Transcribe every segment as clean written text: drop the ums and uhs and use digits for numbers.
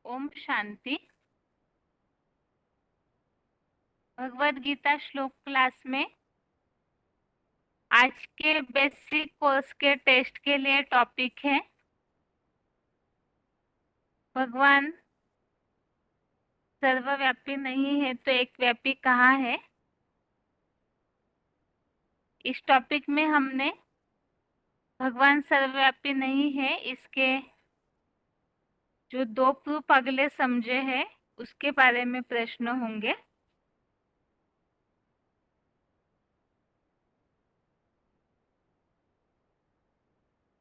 ओम शांति। भगवत गीता श्लोक क्लास में आज के बेसिक कोर्स के टेस्ट के लिए टॉपिक है भगवान सर्वव्यापी नहीं है तो एक व्यापी कहाँ है। इस टॉपिक में हमने भगवान सर्वव्यापी नहीं है इसके जो 2 प्रूफ अगले समझे हैं उसके बारे में प्रश्न होंगे।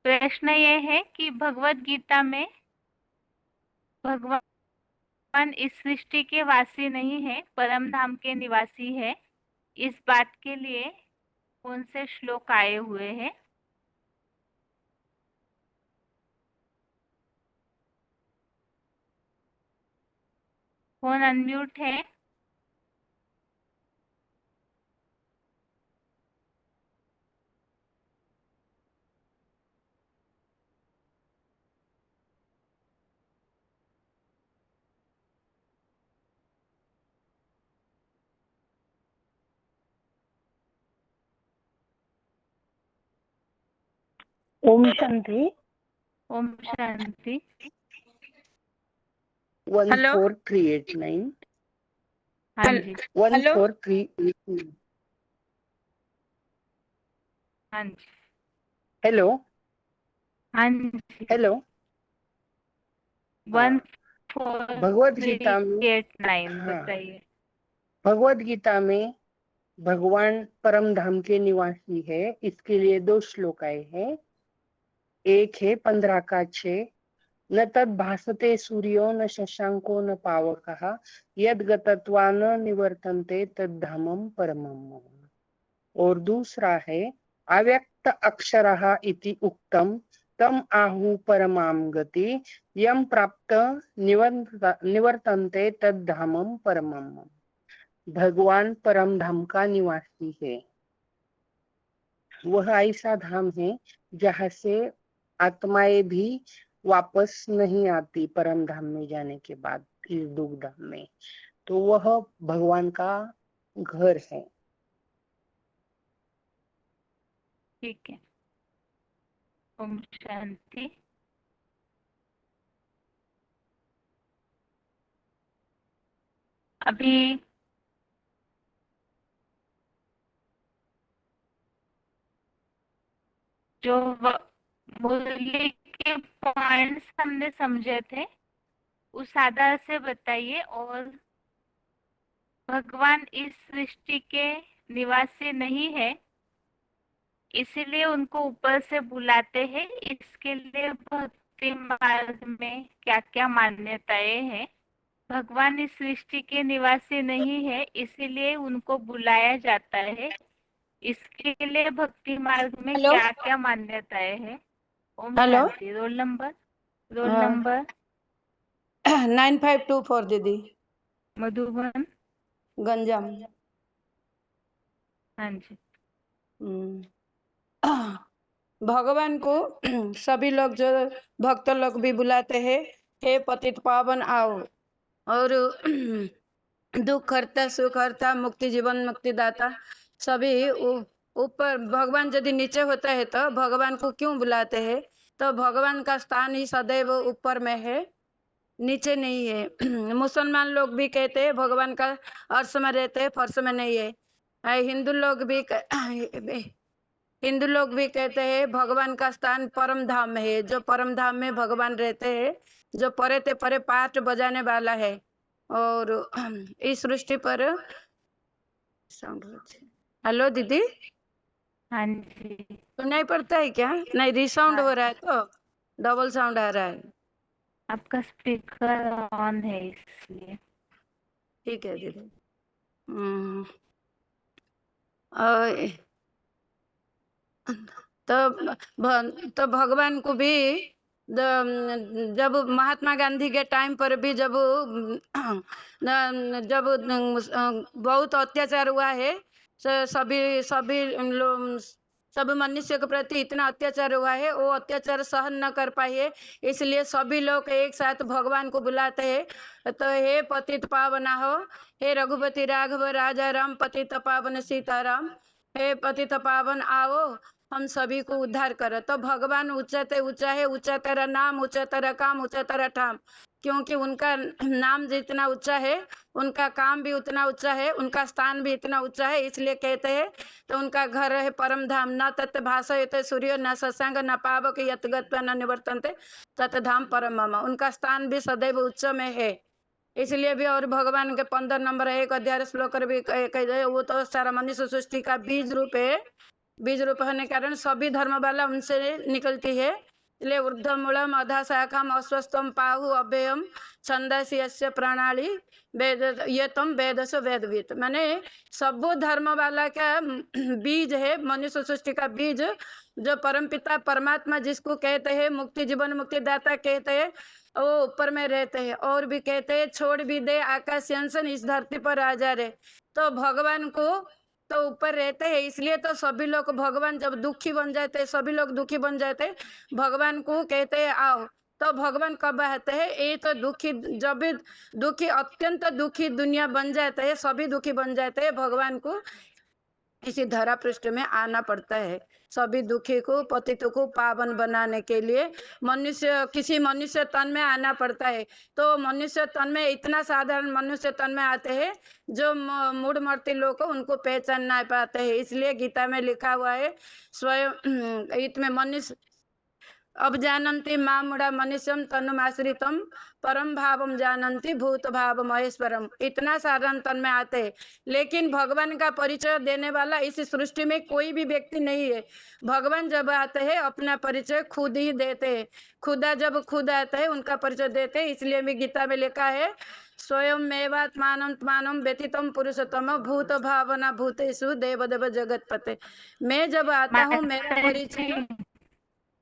प्रश्न ये है कि भगवत गीता में भगवान इस सृष्टि के वासी नहीं है, परम धाम के निवासी है। इस बात के लिए कौन से श्लोक आए हुए हैं। फोन अनम्यूट है। ओम शांति। ओम शांति। 14389। हाँ जी। 14389। हाँ जी। हेलो हाँ जी। हेलो। भगवत गीता में 14389 बताइए। भगवत गीता में भगवान परम धाम के निवासी है इसके लिए 2 श्लोक आए हैं। एक है 15 का 6, न तद भासते सूर्यो न शशांको न पावकः यद गतत्वा न निवर्तन्ते तद धामम परमम्। और दूसरा है अव्यक्त अक्षरः इति उक्तम तम आहु परमाम गति यम प्राप्त निवर्तन्ते तद धामम परमम्। भगवान परम धाम का निवासी है। वह ऐसा धाम है जहाँ से आत्माएं भी वापस नहीं आती परम धाम में जाने के बाद इस दुख धाम में। तो वह भगवान का घर है। ठीक है। ओम शांति। अभी जो मूल्य के पॉइंट्स हमने समझे थे उस आधार से बताइए। और भगवान इस सृष्टि के निवासी नहीं है इसीलिए उनको ऊपर से बुलाते हैं। इसके लिए भक्ति मार्ग में क्या क्या मान्यताएं हैं। भगवान इस सृष्टि के निवासी नहीं है इसीलिए उनको बुलाया जाता है। इसके लिए भक्ति मार्ग में हेलो क्या क्या मान्यताएं हैं। ओम हेलो शांति। रोल नंबर 9524 दीदी मधुबन। गंजाम। हाँ जी। भगवान को सभी लोग जो भक्त लोग भी बुलाते हैं, हे पतित पावन आओ। और दुख हरता सुख हरता मुक्ति जीवन मुक्ति दाता सभी ऊपर। भगवान यदि नीचे होता है तो भगवान को क्यों बुलाते हैं। तो भगवान का स्थान ही सदैव ऊपर में है, नीचे नहीं है। मुसलमान लोग भी कहते हैं भगवान का अर्श में रहते हैं, फर्श में नहीं है। हिंदू लोग भी कहते हैं भगवान का स्थान परम धाम में है, जो परम धाम में भगवान रहते हैं, जो परे ते परे पाठ बजाने वाला है। और इस सृष्टि पर हेलो दीदी हाँ जी। सुनाई पड़ता है क्या? नहीं, रिसाउंड हो रहा है तो डबल साउंड आ रहा है। आपका स्पीकर ऑन है इसलिए। ठीक है दीदी। और तो भगवान को भी जब महात्मा गांधी के टाइम पर भी जब बहुत अत्याचार हुआ है, सभी सभी लोग सब मनुष्य के प्रति इतना अत्याचार हुआ है, वो अत्याचार सहन न कर पाई है, इसलिए सभी लोग एक साथ भगवान को बुलाते हैं। तो हे पतित पावना हो, हे रघुपति राघव राजा राम, पतित पावन सीताराम, हे पतित पावन आओ, हम सभी को उद्धार करो। तो भगवान ऊंचा ते ऊंचा है, ऊंचा तेरा नाम, ऊंचा तेरा काम, ऊंचा तेरा ठाम, क्योंकि उनका नाम जितना ऊंचा है, उनका काम भी उतना ऊंचा है, उनका स्थान भी इतना ऊंचा है, इसलिए कहते हैं। तो उनका घर है परम धाम, न तत् भाषयते सूर्य, न सत्संग, न पावक यत् गत्वा न निवर्तन्ते तत् धाम परम मम। उनका स्थान भी सदैव उच्च में है, इसलिए भी। और भगवान के 15 नंबर 1 अध्याय श्लोक भी कह वो तो सारा मनुष्य सृष्टि का बीज रूप है। बीज रूप होने के कारण सभी धर्म वाला उनसे निकलती है, इसलिए ऊर्ध्वमूलम अधा शाखम अस्वस्थम पाहु अव्ययम छंदसी यस्य प्रणाली वेद ये तम वेदस वेदवित। माने सब धर्म वाला का बीज है, मनुष्य सृष्टि का बीज, जो परमपिता परमात्मा जिसको कहते हैं, मुक्ति जीवन मुक्ति दाता कहते हैं, वो ऊपर में रहते हैं। और भी कहते हैं छोड़ भी दे आकाश अंशन, इस धरती पर आ जा रहे। तो भगवान को तो ऊपर रहते हैं, इसलिए तो सभी लोग भगवान जब दुखी बन जाते, सभी लोग दुखी बन जाते, भगवान को कहते हैं आओ। तो भगवान कब आते हैं? ये तो दुखी, जब भी दुखी, अत्यंत दुखी दुनिया बन जाते है, सभी दुखी बन जाते हैं, भगवान को इसी धरा पृष्ठ में आना पड़ता है, सभी दुखी को पतित को पावन बनाने के लिए मनुष्य, किसी मनुष्य तन में आना पड़ता है। तो मनुष्य तन में इतना साधारण मनुष्य तन में आते हैं जो मूढ़ मर्ती लोग को उनको पहचान नहीं पाते हैं। इसलिए गीता में लिखा हुआ है स्वयं इत में मनुष्य अब जानन्ति मां मूढ़ा मनुष्यम तनुमाश्रितम परम भावम जानन्ति भूत भाव महेश्वरम। इतना साधारण तन में आते हैं, लेकिन भगवान का परिचय देने वाला इस सृष्टि में कोई भी व्यक्ति नहीं है। भगवान जब आते हैं अपना परिचय खुद ही देते हैं, खुदा जब खुद आते हैं उनका परिचय देते हैं। इसलिए भी गीता में लिखा है स्वयं मेवात्मानम व्यतीतम पुरुषोत्तम भूत भावना भूतेषु देवदेव जगतपते। मैं जब आता हूँ मेरा माता परिचय जी,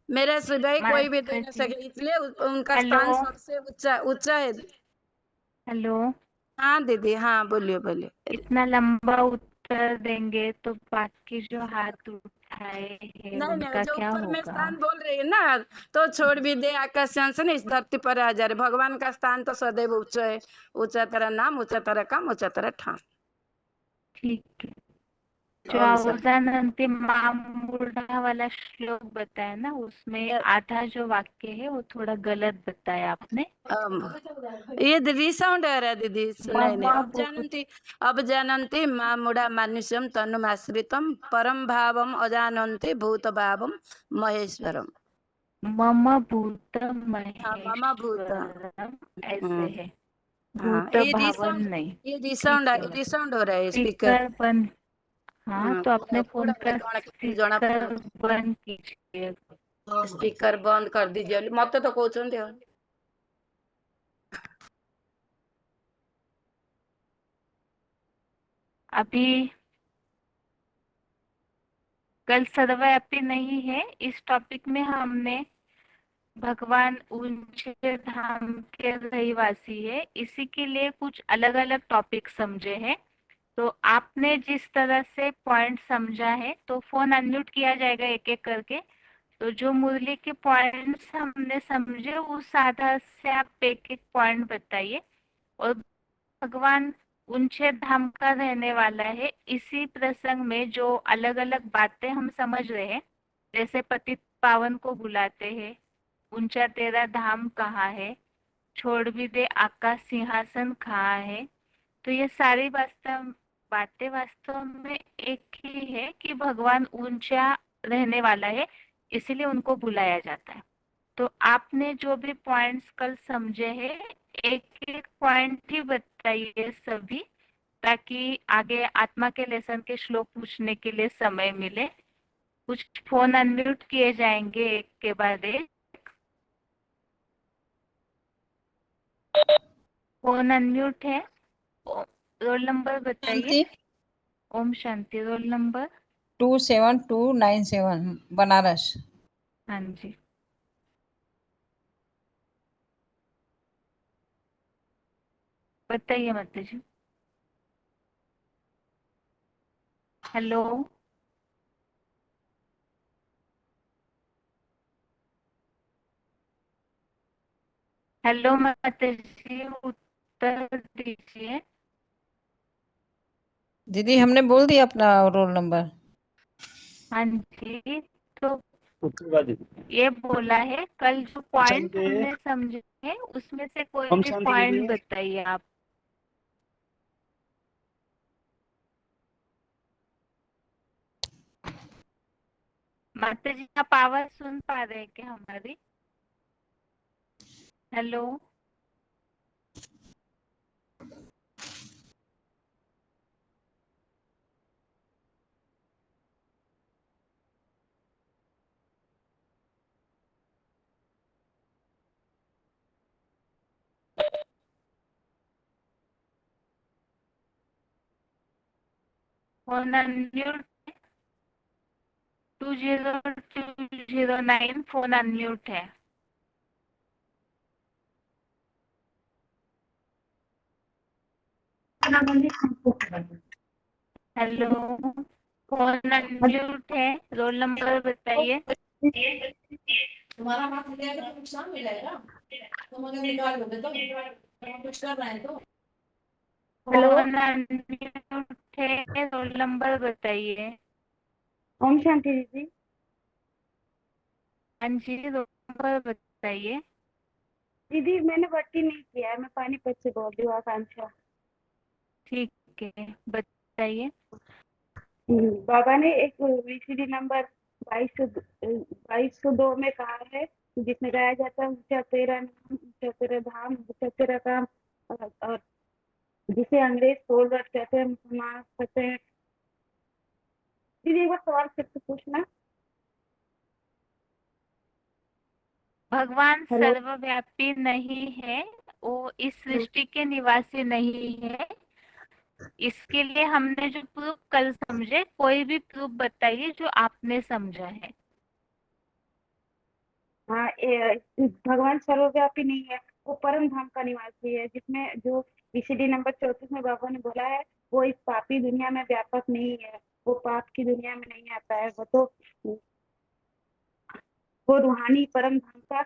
मेरा सिवाय कोई भी दे माता न जी, सके, इसलिए उनका हेलो, स्थान सबसे ऊंचा ऊंचा है। हेलो। हाँ दीदी, हाँ बोलिए बोलिए। इतना लंबा उत्तर देंगे तो बाकी जो हाथ उठाए हैं नहीं नहीं, उनका जो क्या ऊपर में होगा? स्थान बोल रही है ना, तो छोड़ भी दे आकाश से इस धरती पर आ जा रहे। भगवान का स्थान तो सदैव ऊंचा है, ऊंचा तेरा नाम, ऊंचा तेरा काम, ऊंचा तेरा ठाम। ठीक है। जो ओम शांति। अवजानंती मामूढ़ा वाला श्लोक बताया ना, उसमें आधा जो वाक्य है वो थोड़ा गलत बताया आपने। ये दीदी साउंड आ रहा है दीदी। नहीं नहीं, मम अब जानन्ति, अब जानन्ति मां मूढ़ा मानुष्यम तनुमाश्रितम परम भावम अजानन्ति भूत भावम महेश्वरम। मम भूत हाँ मामा भूत। महेश्वरम ऐसे हम्म, है, हाँ भूत ये भावन रिसाउंड, नहीं। ये ठीक है, रिसाउंड हो रहा है स्पीकर। स्पीकर बंद। हाँ, तो अपने फोन कूड़ा का कौन के जना स्पीकर बंद कीजिए। स्पीकर बंद कर दीजिए, मत तो कहते। अभी कल सर्वव्यापी नहीं है, इस टॉपिक में हमने भगवान ऊंचे धाम के रहिवासी है, इसी के लिए कुछ अलग अलग टॉपिक समझे हैं। तो आपने जिस तरह से पॉइंट समझा है, तो फोन अनम्यूट किया जाएगा एक एक करके। तो जो मुरली के पॉइंट्स हमने समझे उस आधार से आप एक एक पॉइंट बताइए। और भगवान ऊंचे धाम का रहने वाला है, इसी प्रसंग में जो अलग अलग बातें हम समझ रहे हैं, जैसे पतित पावन को बुलाते हैं, ऊंचा तेरा धाम कहाँ है, छोड़ भी दे आकाश सिंहासन कहाँ है। तो ये सारी बातें वास्तव में एक ही है कि भगवान ऊंचा रहने वाला है, इसीलिए उनको बुलाया जाता है। तो आपने जो भी पॉइंट्स कल समझे हैं, एक एक पॉइंट ही बताइए सभी, ताकि आगे आत्मा के लेसन के श्लोक पूछने के लिए समय मिले। कुछ फोन अनम्यूट किए जाएंगे एक के बाद एक। फोन अनम्यूट है। रोल नंबर बताइए। शांति ओम शांति। Roll number? 27297 बनारस। हाँ जी, बताइए माता जी। हेलो, हेलो माता जी, उत्तर दीजिए। दीदी हमने बोल दिया अपना रोल नंबर। हाँ जी, तो उत्तरवादी। ये बोला है कल जो पॉइंट शांति। हमने समझे हैं उसमें से कोई ओम भी शांति पॉइंट दीदी। बताइए आप। माता जी, आप आवाज सुन पा रहे हैं क्या हमारी? Hello. Phone unmute. 20209 phone unmute है। हेलो, फोन अनम्यूट है, रोल नंबर बताइए। तुम्हारा हाथ मिलेगा तो नुकसान मिलेगा, तुम अगर निकाल लोगे तो कुछ कर रहे हैं तो। फोन अनम्यूट है, रोल नंबर बताइए। ओम शांति दीदी। हाँ जी, रोल नंबर बताइए। दीदी मैंने भर्ती नहीं किया है, मैं पानीपत से बोल रही हूँ, आकांक्षा। ठीक है, बताइए। बाबा ने एक वीसीडी नंबर 2202 में कहा है, जिसमें गाया जाता है ऊंचा तेरा नाम, ऊंचा तेरा धाम, ऊंचा तेरा काम, और जिसे अंग्रेज पोल वर्ड कहते हैं, मुसलमान कहते हैं। दीदी एक बार सवाल फिर से पूछना। भगवान हेलो। सर्वव्यापी नहीं है, वो इस सृष्टि के निवासी नहीं है। इसके लिए हमने जो प्रूफ कल समझे, कोई भी प्रूफ बताइए जो आपने समझा है। हाँ, भगवान सर्वव्यापी नहीं है, वो परम धाम का निवासी है, जिसमें जो वीसीडी नंबर 34 में बाबा ने बोला है, वो इस पापी दुनिया में व्यापक नहीं है, वो पाप की दुनिया में नहीं आता है, वो रूहानी परम धाम का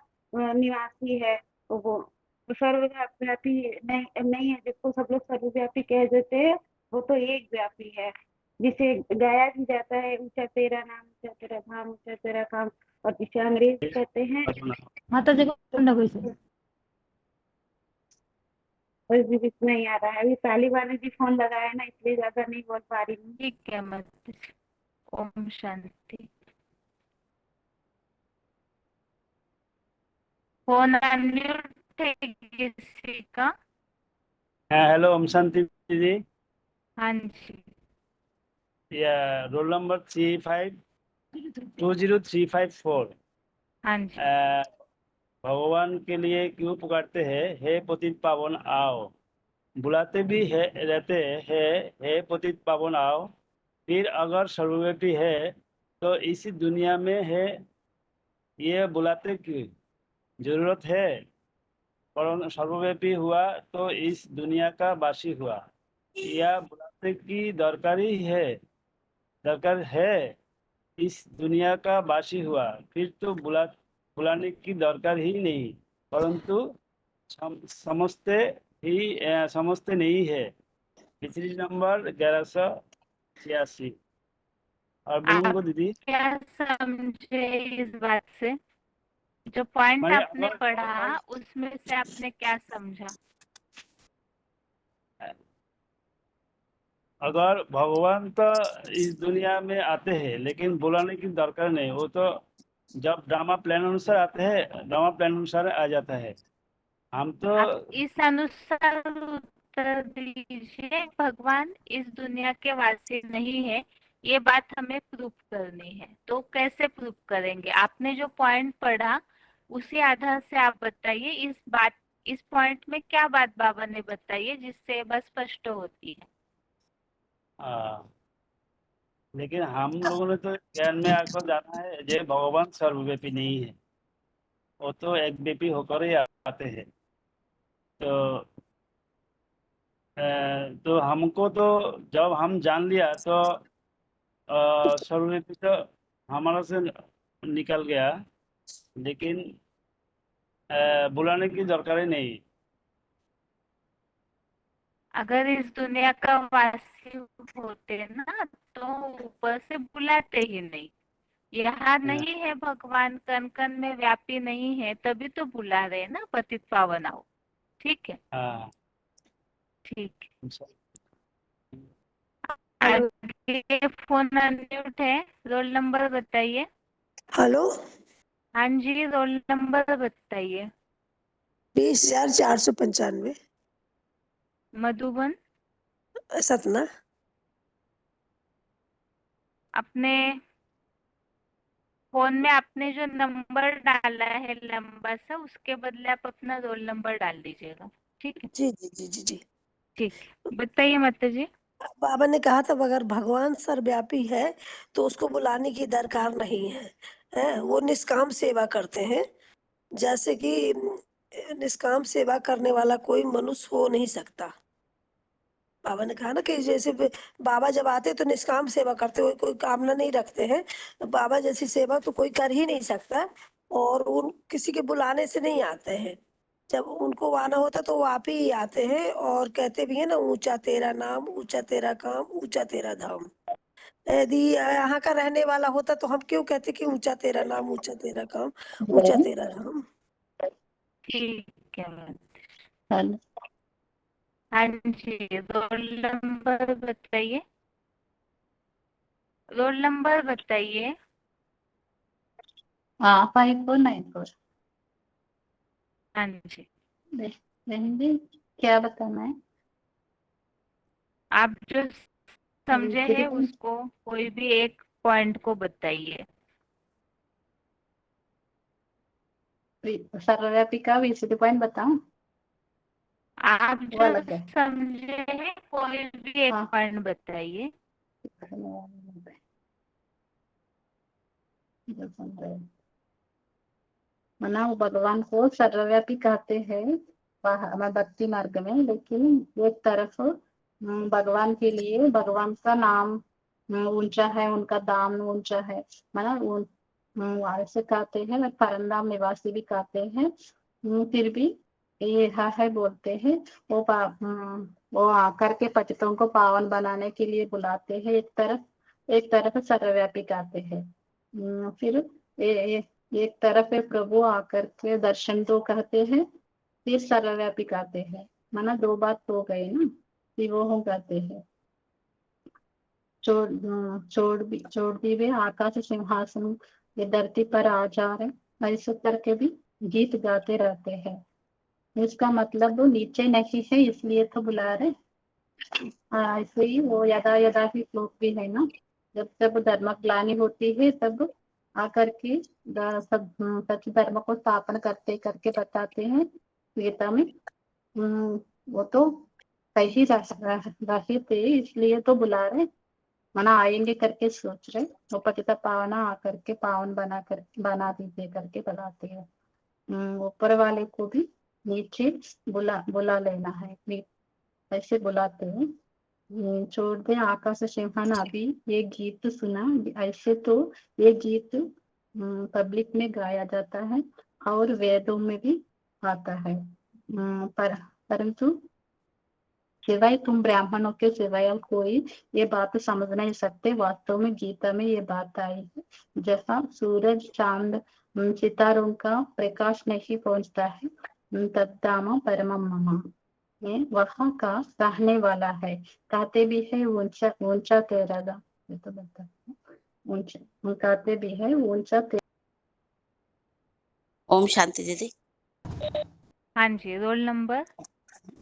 निवासी है। वो सर्वव्यापी नहीं है, जिसको सब लोग सर्वव्यापी कह देते हैं, वो तो एक व्यापी है, जिसे गाया भी जाता है ऊंचा तेरा नाम, ऊंचा तेरा धाम, ऊंचा तेरा काम, और जिसे अंग्रेज कहते हैं। माता जी को कोई भी कुछ नहीं आ रहा है, अभी पहली बार में भी फोन लगाया है ना, इसलिए ज्यादा नहीं बोल पा रही हूँ। ठीक है माता जी। ओम शांति। फोन अनम्यूट है किसी का? हाँ, हेलो ओम शांति दीदी। हाँ जी। या रोल नंबर 3520354। हाँ जी। भगवान के लिए क्यों पुकारते हैं, हे पतित पावन आओ। बुलाते भी है रहते हैं, हे पतित पावन आओ। फिर अगर सर्वव्यापी है तो इस दुनिया में है, ये बुलाते की जरूरत है। पर सर्वव्यापी हुआ तो इस दुनिया का वासी हुआ, यह बुलाते की दरकार है। इस दुनिया का वासी हुआ, फिर तो बुलाने की दरकार ही नहीं। परंतु समझते नहीं है। तीसरी नंबर 1186। और आप बोलूंगा दीदी। क्या समझे इस बात से? जो पॉइंट मैंने आपने पढ़ा अगर उसमें से आपने क्या समझा? अगर भगवान तो इस दुनिया में आते हैं, लेकिन बुलाने की दरकार नहीं। वो तो जब ड्रामा प्लान अनुसार आते हैं, ड्रामा प्लान अनुसार आ जाता है। हम तो आप इस अनुसार उत्तर दीजिए, भगवान इस दुनिया के वासी नहीं है, ये बात हमें प्रूफ करनी है। तो कैसे प्रूफ करेंगे? आपने जो पॉइंट पढ़ा उसी आधार से आप बताइए इस पॉइंट में क्या बात बाबा ने बताई है जिससे बस स्पष्ट होती है। लेकिन हम लोगों ने तो ज्ञान में आकर जाना है, जय भगवान सर्वव्यापी नहीं है, वो तो एक व्यापी होकर ही आते हैं। तो तो हमको तो जब हम जान लिया तो सर्वव्यापी तो हमारा से निकल गया। लेकिन बुलाने की दरकार ही नहीं। अगर इस दुनिया का वासी होते ना तो ऊपर से बुलाते ही नहीं। यहाँ नहीं है भगवान, कण कण में व्यापी नहीं है, तभी तो बुला रहे हैं ना पतित पावन आओ। ठीक है, हाँ। ठीक है। हेलो आगे फोन अनम्यूट है, रोल नंबर बताइए। हेलो, हाँ जी, रोल नंबर बताइए। 20,495 मधुबन। सतना। अपने फोन में आपने जो नंबर डाला है लंबा सा, उसके बदले आप अपना रोल नंबर डाल दीजिएगा। ठीक है, जी जी जी जी जी। ठीक है, बताइए माता जी। बाबा ने कहा था अगर भगवान सर्वव्यापी है तो उसको बुलाने की दरकार नहीं है, वो निष्काम सेवा करते हैं। जैसे कि निष्काम सेवा करने वाला कोई मनुष्य हो नहीं सकता। बाबा ने कहा ना कि जैसे बाबा जब आते तो निष्काम सेवा करते हुए कोई कामना नहीं रखते हैं। तो बाबा जैसी सेवा तो कोई कर ही नहीं सकता, और उन किसी के बुलाने से नहीं आते हैं। जब उनको आना होता तो वो आप ही आते हैं, और कहते भी है ना, ऊंचा तेरा नाम, ऊंचा तेरा काम, ऊंचा तेरा धाम। यदि यहाँ का रहने वाला होता तो हम क्यों कहते कि ऊंचा तेरा नाम, ऊंचा तेरा काम, ऊंचा तेरा धाम। ठीक है मैम। हेलो। हाँ जी, रोल नंबर बताइए। रोल नंबर बताइए। हाँ, 5494। हाँ जी, बहन जी, क्या बताना है? आप जो समझे वीसीडी हैं पॉइंट। उसको कोई भी एक पॉइंट को बताइए। सर्वव्यापी का वीसीडी पॉइंट बताऊं? आप वो जो अलग है। समझे हैं कोई भी एक हाँ। पॉइंट बताइए। मना वो भगवान को सर्वव्यापी कहते हैं मैं भक्ति मार्ग में, लेकिन एक तरफ भगवान के लिए भगवान का नाम ऊंचा है, उनका दाम ऊंचा है। मना ऐसे कहते हैं, परमधाम निवासी भी कहते हैं। फिर भी ये है बोलते हैं। वो आकर के पतितों को पावन बनाने के लिए बुलाते हैं। एक तरफ सर्वव्यापी कहते हैं। फिर एक तरफ है प्रभु आकर के दर्शन दो कहते हैं। फिर सर्वव्यापी कहते हैं। माना दो बात हो गई ना, फिर वो कहते हैं छोड़ दी वे आकाश सिंहासन, ये धरती पर आ जा रहे, ऐसे करके भी गीत गाते रहते हैं। इसका मतलब वो नीचे नहीं है इसलिए तो बुला रहे। ऐसे ही वो यदा यदा ही श्लोक भी है ना, जब जब धर्म ग्लानि होती है तब आकर के सब सच धर्म को स्थापन करते करके बताते हैं गीता में। वो तो सही रहे थे इसलिए तो बुला रहे, मना आएंगे करके सोच रहे। वो पतिता पावना आकर के पावन बना दीजिए करके बताते हैं। ऊपर वाले को भी नीचे बुला लेना है, ऐसे बुलाते हैं। छोड़ दे आकाश सिंहासन, अभी ये गीत सुना। ऐसे तो ये गीत पब्लिक में गाया जाता है और वेदों में भी आता है। परंतु सिवाय तुम ब्राह्मणों के सिवाय और कोई ये बात समझ नहीं सकते। वास्तव में गीता में ये बात आई है, जहाँ सूरज चांद सितारों का प्रकाश नहीं पहुंचता है, तद्धाम परमम मम, ये वहाँ का रहने वाला है। कहते भी है ऊंचा ऊंचा तेरा दाम, ये तो बता ऊंचा कहते भी है ऊंचा ओम शांति दीदी। हाँ जी, रोल नंबर।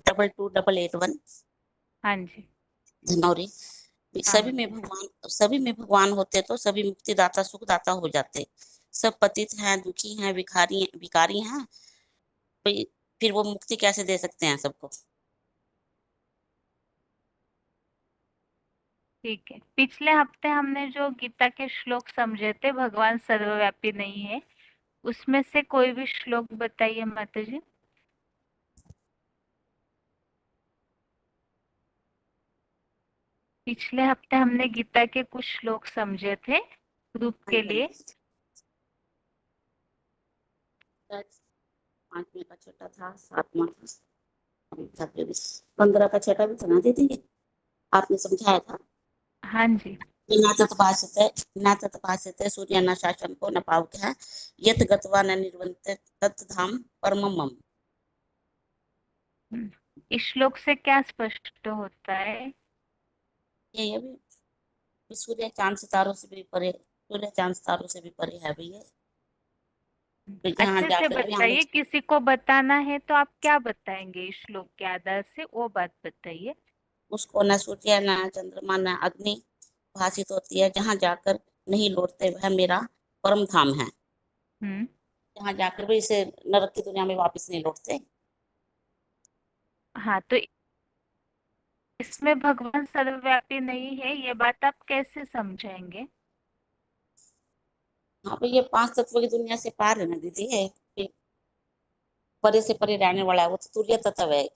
228881 हाँ जी, धनौरी। हाँ। सभी में भगवान होते तो सभी मुक्तिदाता सुखदाता हो जाते। सब पतित हैं, दुखी हैं, विकारी हैं, फिर वो मुक्ति कैसे दे सकते हैं सबको? ठीक है, पिछले हफ्ते हमने जो गीता के श्लोक समझे थे भगवान सर्वव्यापी नहीं है, उसमें से कोई भी श्लोक बताइए माता जी। पिछले हफ्ते हमने गीता के कुछ श्लोक समझे थे ग्रुप के लिए। 5वें का छठा था, 7वां था, अभी 15 का छठा भी था ना दीदी, आपने समझाया था। हाँ जी। न तत्भाषते सूर्य न शासनको न पावकः यत् गत्वा न निर्वन्ते तत् धाम परमम मम। इस श्लोक से क्या स्पष्ट होता है? ये भी सूर्य चांद सितारों से भी परे, सूर्य चांद सितारों से भी परे है भैया। जहाँ अच्छे से जाकर भी हम बताइए, किसी को बताना है तो आप क्या बताएंगे इस श्लोक के आधार से, वो बात बताइए। उसको न सूर्य न चंद्रमा न अग्नि भाषित होती है, जहाँ जाकर नहीं लौटते वह मेरा परम धाम है। हम्म। जहाँ जाकर भी इसे नरक की दुनिया में वापस नहीं लौटते। हाँ, तो इसमें भगवान सर्वव्यापी नहीं है, ये बात आप कैसे समझाएंगे? हाँ तो ये 5 तत्व की दुनिया से पार है ना दीदी, है ये परे से परे रहने वाला है, वो तो तुर्य तत्व है।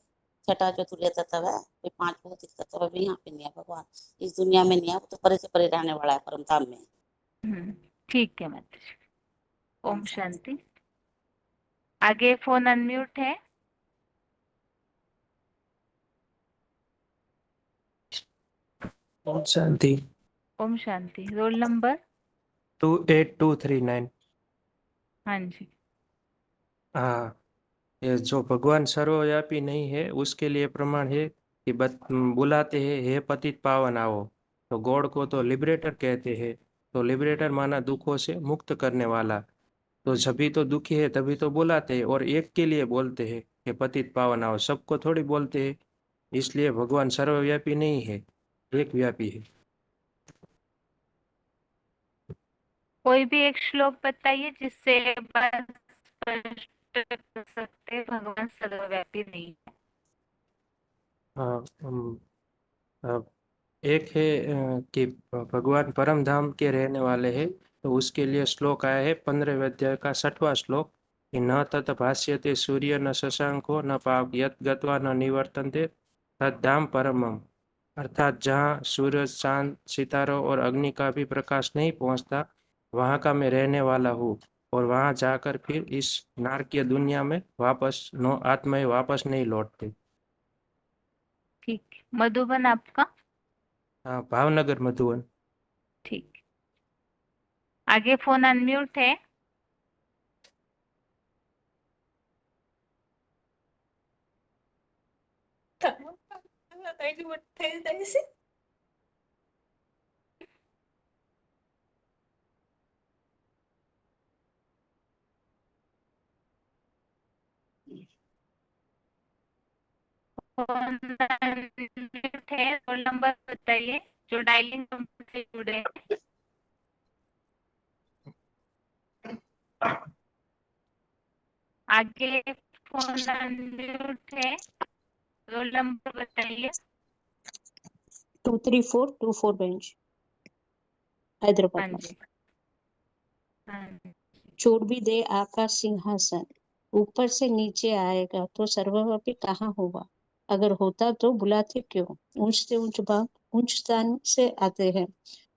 छठा जो तुर्य तत्व है, ये 5 भौतिक तत्व भी यहाँ पे नहीं है, भगवान इस दुनिया में नहीं है, वो तो परे से परे रहने वाला है परम धाम में। ठीक है माता जी। ओम शांति। आगे फोन अनम्यूट है। ओम शांति। ओम शांति। Roll number 28239। हाँ जी। हाँ, ये जो भगवान सर्वव्यापी नहीं है उसके लिए प्रमाण है कि बुलाते हैं हे पतित पावन आओ। तो गॉड को तो लिबरेटर कहते हैं, तो लिबरेटर माना दुखों से मुक्त करने वाला। तो सभी तो दुखी है तभी तो बुलाते हैं, और एक के लिए बोलते हैं कि पतित पावन आओ, सबको थोड़ी बोलते हैं। इसलिए भगवान सर्वव्यापी नहीं है, एक व्यापी है। कोई भी एक श्लोक बताइए जिससे ये बात स्पष्ट कर सकते हैं भगवान सर्वव्यापी नहीं है। हाँ, एक है कि भगवान परम धाम के रहने वाले हैं। तो उसके लिए श्लोक आया है 15वें अध्याय का 6वां श्लोक कि न तत् भाष्यते सूर्य न शशांको न पावक यत् गत्वा न निवर्तन्ते तद्धाम परमम। अर्थात जहाँ सूरज चांद सितारों और अग्नि का भी प्रकाश नहीं पहुँचता, वहाँ का मैं रहने वाला हूँ, और वहाँ जाकर फिर इस नारकीय दुनिया में वापस नो आत्मा वापस नहीं लौटते। ठीक है। मधुबन आपका? हाँ, भावनगर मधुबन। ठीक। आगे फोन अनम्यूट है। फोन अनम्यूट है। रोल नंबर बताइए जो डायलिंग नंबर से जुड़े हैं। आगे फोन अनम्यूट है। रोल नंबर बताइए। 23424 बेंच हाँ हैदराबाद में। जी। हाँ जी। छोड़ भी दे आकाश सिंहासन, ऊपर से नीचे आएगा तो सर्वव्यापी कहाँ होगा? अगर होता तो बुलाते क्यों? ऊंच से ऊंच भाग ऊंच स्थान से आते हैं,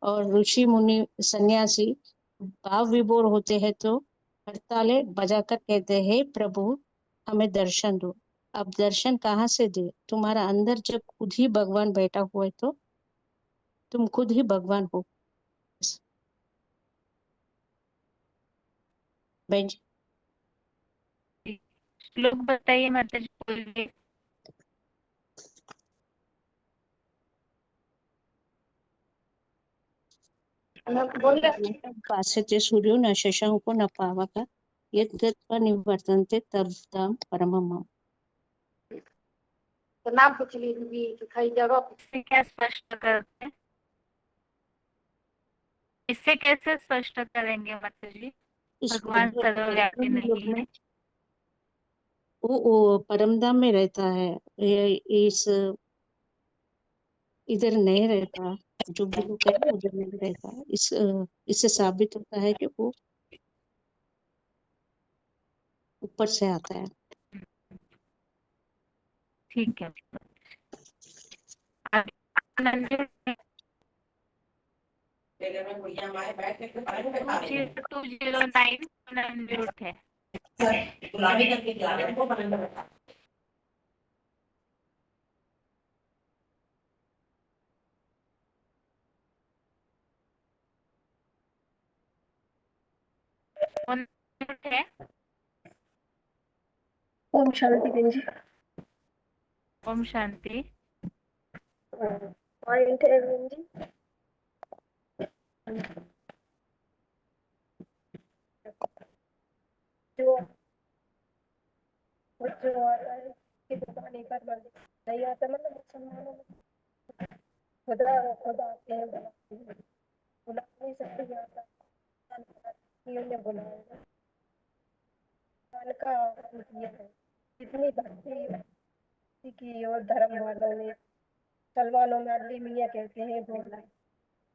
और ऋषि मुनि सन्यासी भाव विभोर होते हैं तो हड़ताले बजाकर कहते हैं प्रभु हमें दर्शन दो। अब दर्शन कहाँ से दे? तुम्हारा अंदर जब खुद ही भगवान बैठा हुआ है तो तुम खुद ही भगवान हो। बेंच श्लोक बताइए माता जी कोई भी। भास्यते सूर्यो न शशांको न पावक यत् गत्वा निवर्तन्ते तद्धाम परमम मम। तो नाम पूछ लीजिए कि कई जगह इससे क्या स्पष्ट करते हैं? इससे कैसे स्पष्ट करेंगे माता जी इस भगवान सर्वव्यापी युग नहीं में है? वो परमधाम में रहता है, इस इधर नहीं रहता। जो भी लोग है उधर नहीं रहता। इससे साबित होता है कि वो ऊपर से आता है। ठीक है। अनम्यूट है। 2009 अनम्यूट है। गुलाबी करके खिला रहे हैं, वो बना रहे हैं। कौन है? ओम शांति बहन जी। ओम शांति। पॉइंट है बहन जी। जो जो आता है कि दुकान पर नहीं आता, मतलब मुसलमानों में खुदा खुदा आते हैं, बुला नहीं सकते आता, उन्हें बुलाएगा का ये है। इतनी भक्ति की और धर्म वालों ने, सलमानों में अली मियाँ कहते हैं, बोला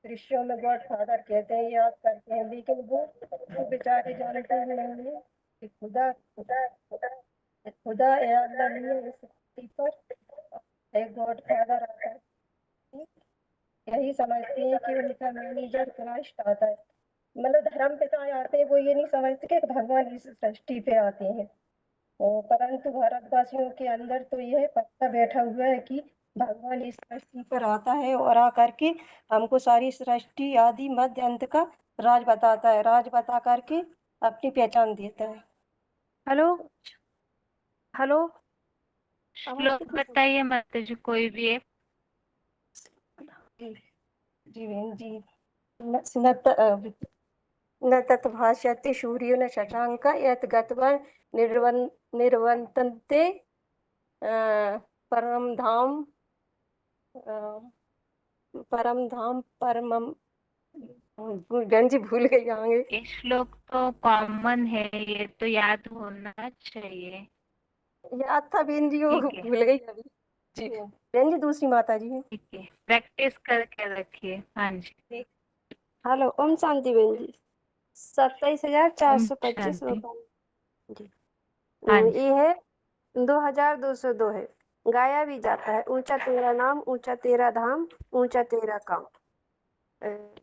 दृश्यों में गॉड फादर कहते हैं, याद करते हैं, लेकिन वो बेचारे जानते ही नहीं है कि खुदा खुदा खुदा खुदा है, अल्लाह नहीं है इस धरती पर, एक गॉड फादर आता है। यही समझते हैं कि उनका मैनेजर क्राइस्ट आता है, मतलब धर्म पिता आते हैं, वो ये नहीं समझते कि भगवान इस सृष्टि पे आते हैं। परंतु भारतवासियों के अंदर तो यह पक्का बैठा हुआ है कि भगवान इस सृष्टि पर आता है और आकर के हमको सारी सृष्टि आदि मध्य अंत का राज बताता है, राज बता करके अपनी पहचान देता है। हेलो हेलो, श्लोक बताइए माता जी, कोई भी है। जी बहन जी। न तत् भाष्यते सूर्यो न शशांक यत् गत्वा निर्वतन्ते परम धाम परमम बहन जी भूल गई आगे। ये श्लोक तो कॉमन है, ये तो याद होना चाहिए। याद था बहन जी, वो ठीक है, भूल गई अभी। जी बहन जी, दूसरी माता जी है। ठीक है, प्रैक्टिस करके रखिए। हाँ जी। हेलो ओम शांति बहन जी। 27,425 शांति। जी। हाँ जी। ये है 2,202 है। गाया भी जाता है, ऊंचा तेरा नाम, ऊंचा तेरा धाम, ऊंचा तेरा काम।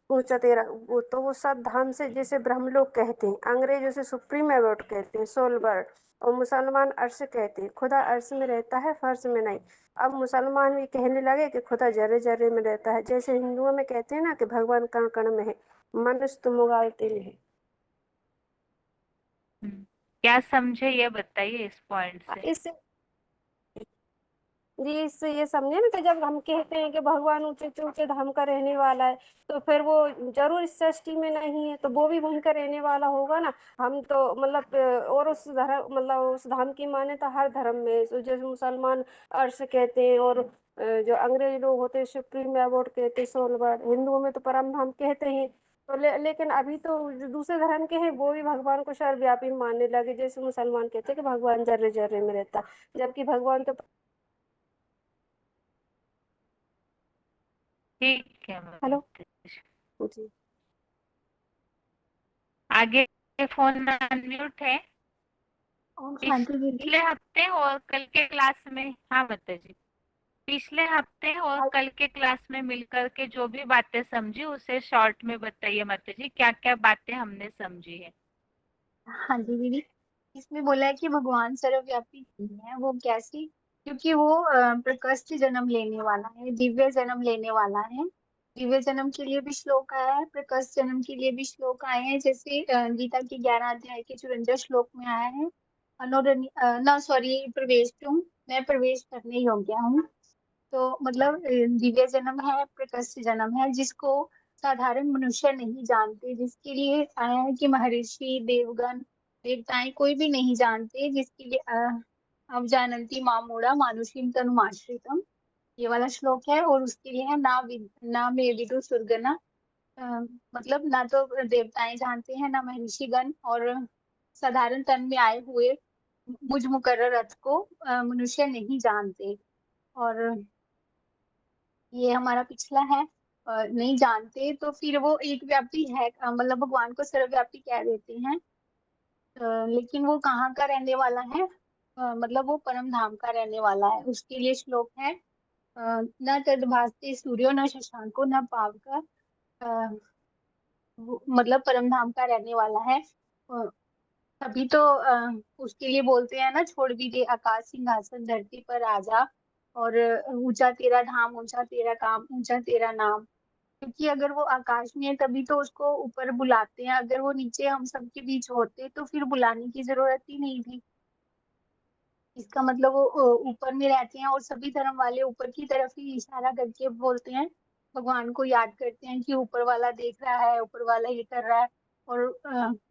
ऊंचा तेरा वो सब धाम से जैसे ब्रह्मलोक कहते हैं, अंग्रेजों से सुप्रीम एबोर्ड कहते हैं, सोल वर्ड, और मुसलमान अर्श कहते हैं। खुदा अर्श में रहता है, फर्श में नहीं। अब मुसलमान भी कहने लगे कि खुदा जर्रे जर्रे में रहता है, जैसे हिंदुओं में कहते हैं ना कि भगवान कण कण में है, मनुष्य तो मुगालते में है। क्या समझे ये बताइए इस पॉइंट से। इससे जी, इससे ये समझे ना कि जब हम कहते हैं कि भगवान ऊंचे ऊंचे धाम का रहने वाला है, तो फिर वो जरूर इस सृष्टि में नहीं है, तो वो भी वहीं का रहने वाला होगा ना। हम तो मतलब और उस धर्म, मतलब उस धाम की मान्यता हर धर्म में है। तो जैसे मुसलमान अर्श कहते हैं, और जो अंग्रेज लोग होते हैं सुप्रीम एबोर्ड कहते हैं, सोल वर्ड। हिंदुओं में तो परम धाम कहते हैं। तो लेकिन अभी तो जो दूसरे धर्म के हैं वो भी भगवान को सर्वव्यापी मानने लगे, जैसे मुसलमान कहते हैं कि भगवान जर्रे जर्रे में रहता, जबकि भगवान तो ठीक है। हेलो जी। आगे फोन अनम्यूट है। ओम शांति दीदी। पिछले हफ्ते और कल के क्लास में, हाँ माता जी, पिछले हफ्ते और कल के क्लास में मिलकर के जो भी बातें समझी उसे शॉर्ट में बताइए माता जी, क्या क्या बातें हमने समझी है। हाँ जी दीदी, इसमें बोला है कि भगवान सर्वव्यापी नहीं है, वो कैसे? क्योंकि वो प्रकृष्ट जन्म लेने वाला है, दिव्य जन्म लेने वाला है। दिव्य जन्म के लिए भी श्लोक आया है, प्रकृष्ट जन्म के लिए भी श्लोक आए हैं। जैसे गीता के 11 अध्याय के 54 श्लोक में आया है, ना सॉरी, प्रवेश तुम, मैं प्रवेश करने योग्य हूँ। तो मतलब दिव्य जन्म है, प्रकृष्ट जन्म है, जिसको साधारण मनुष्य नहीं जानते, जिसके लिए आया है कि महर्षि देवगण देवताएं कोई भी नहीं जानते, जिसके लिए अब जानन्ति मामूढ़ा मानुषीम तनुमाश्रितम, ये वाला श्लोक है। और उसके लिए है ना मे विदु सुरगना, अ, मतलब ना तो देवताएं जानते हैं, ना महर्षि गण, और साधारण तन में आए हुए मुझ मुकर्रर रथ को मनुष्य नहीं जानते। और ये हमारा पिछला है, नहीं जानते, तो फिर वो एक व्यापी है, मतलब भगवान को सर्वव्यापी कह देते हैं। लेकिन वो कहाँ का रहने वाला है? मतलब वो परम धाम का रहने वाला है। उसके लिए श्लोक है, न तद भास्ते सूर्यो न शशांको न पावक, मतलब परम धाम का रहने वाला है। तभी तो उसके लिए बोलते हैं ना, छोड़ भी दे आकाश सिंहासन धरती पर आजा, और ऊंचा तेरा धाम ऊंचा तेरा काम ऊंचा तेरा नाम। क्योंकि अगर वो आकाश में है तभी तो उसको ऊपर बुलाते हैं, अगर वो नीचे हम सबके बीच होते तो फिर बुलाने की जरूरत ही नहीं थी। इसका मतलब वो ऊपर में रहते हैं, और सभी धर्म वाले ऊपर की तरफ ही इशारा करके बोलते हैं, भगवान को याद करते हैं कि ऊपर वाला देख रहा है, ऊपर वाला ये कर रहा है। और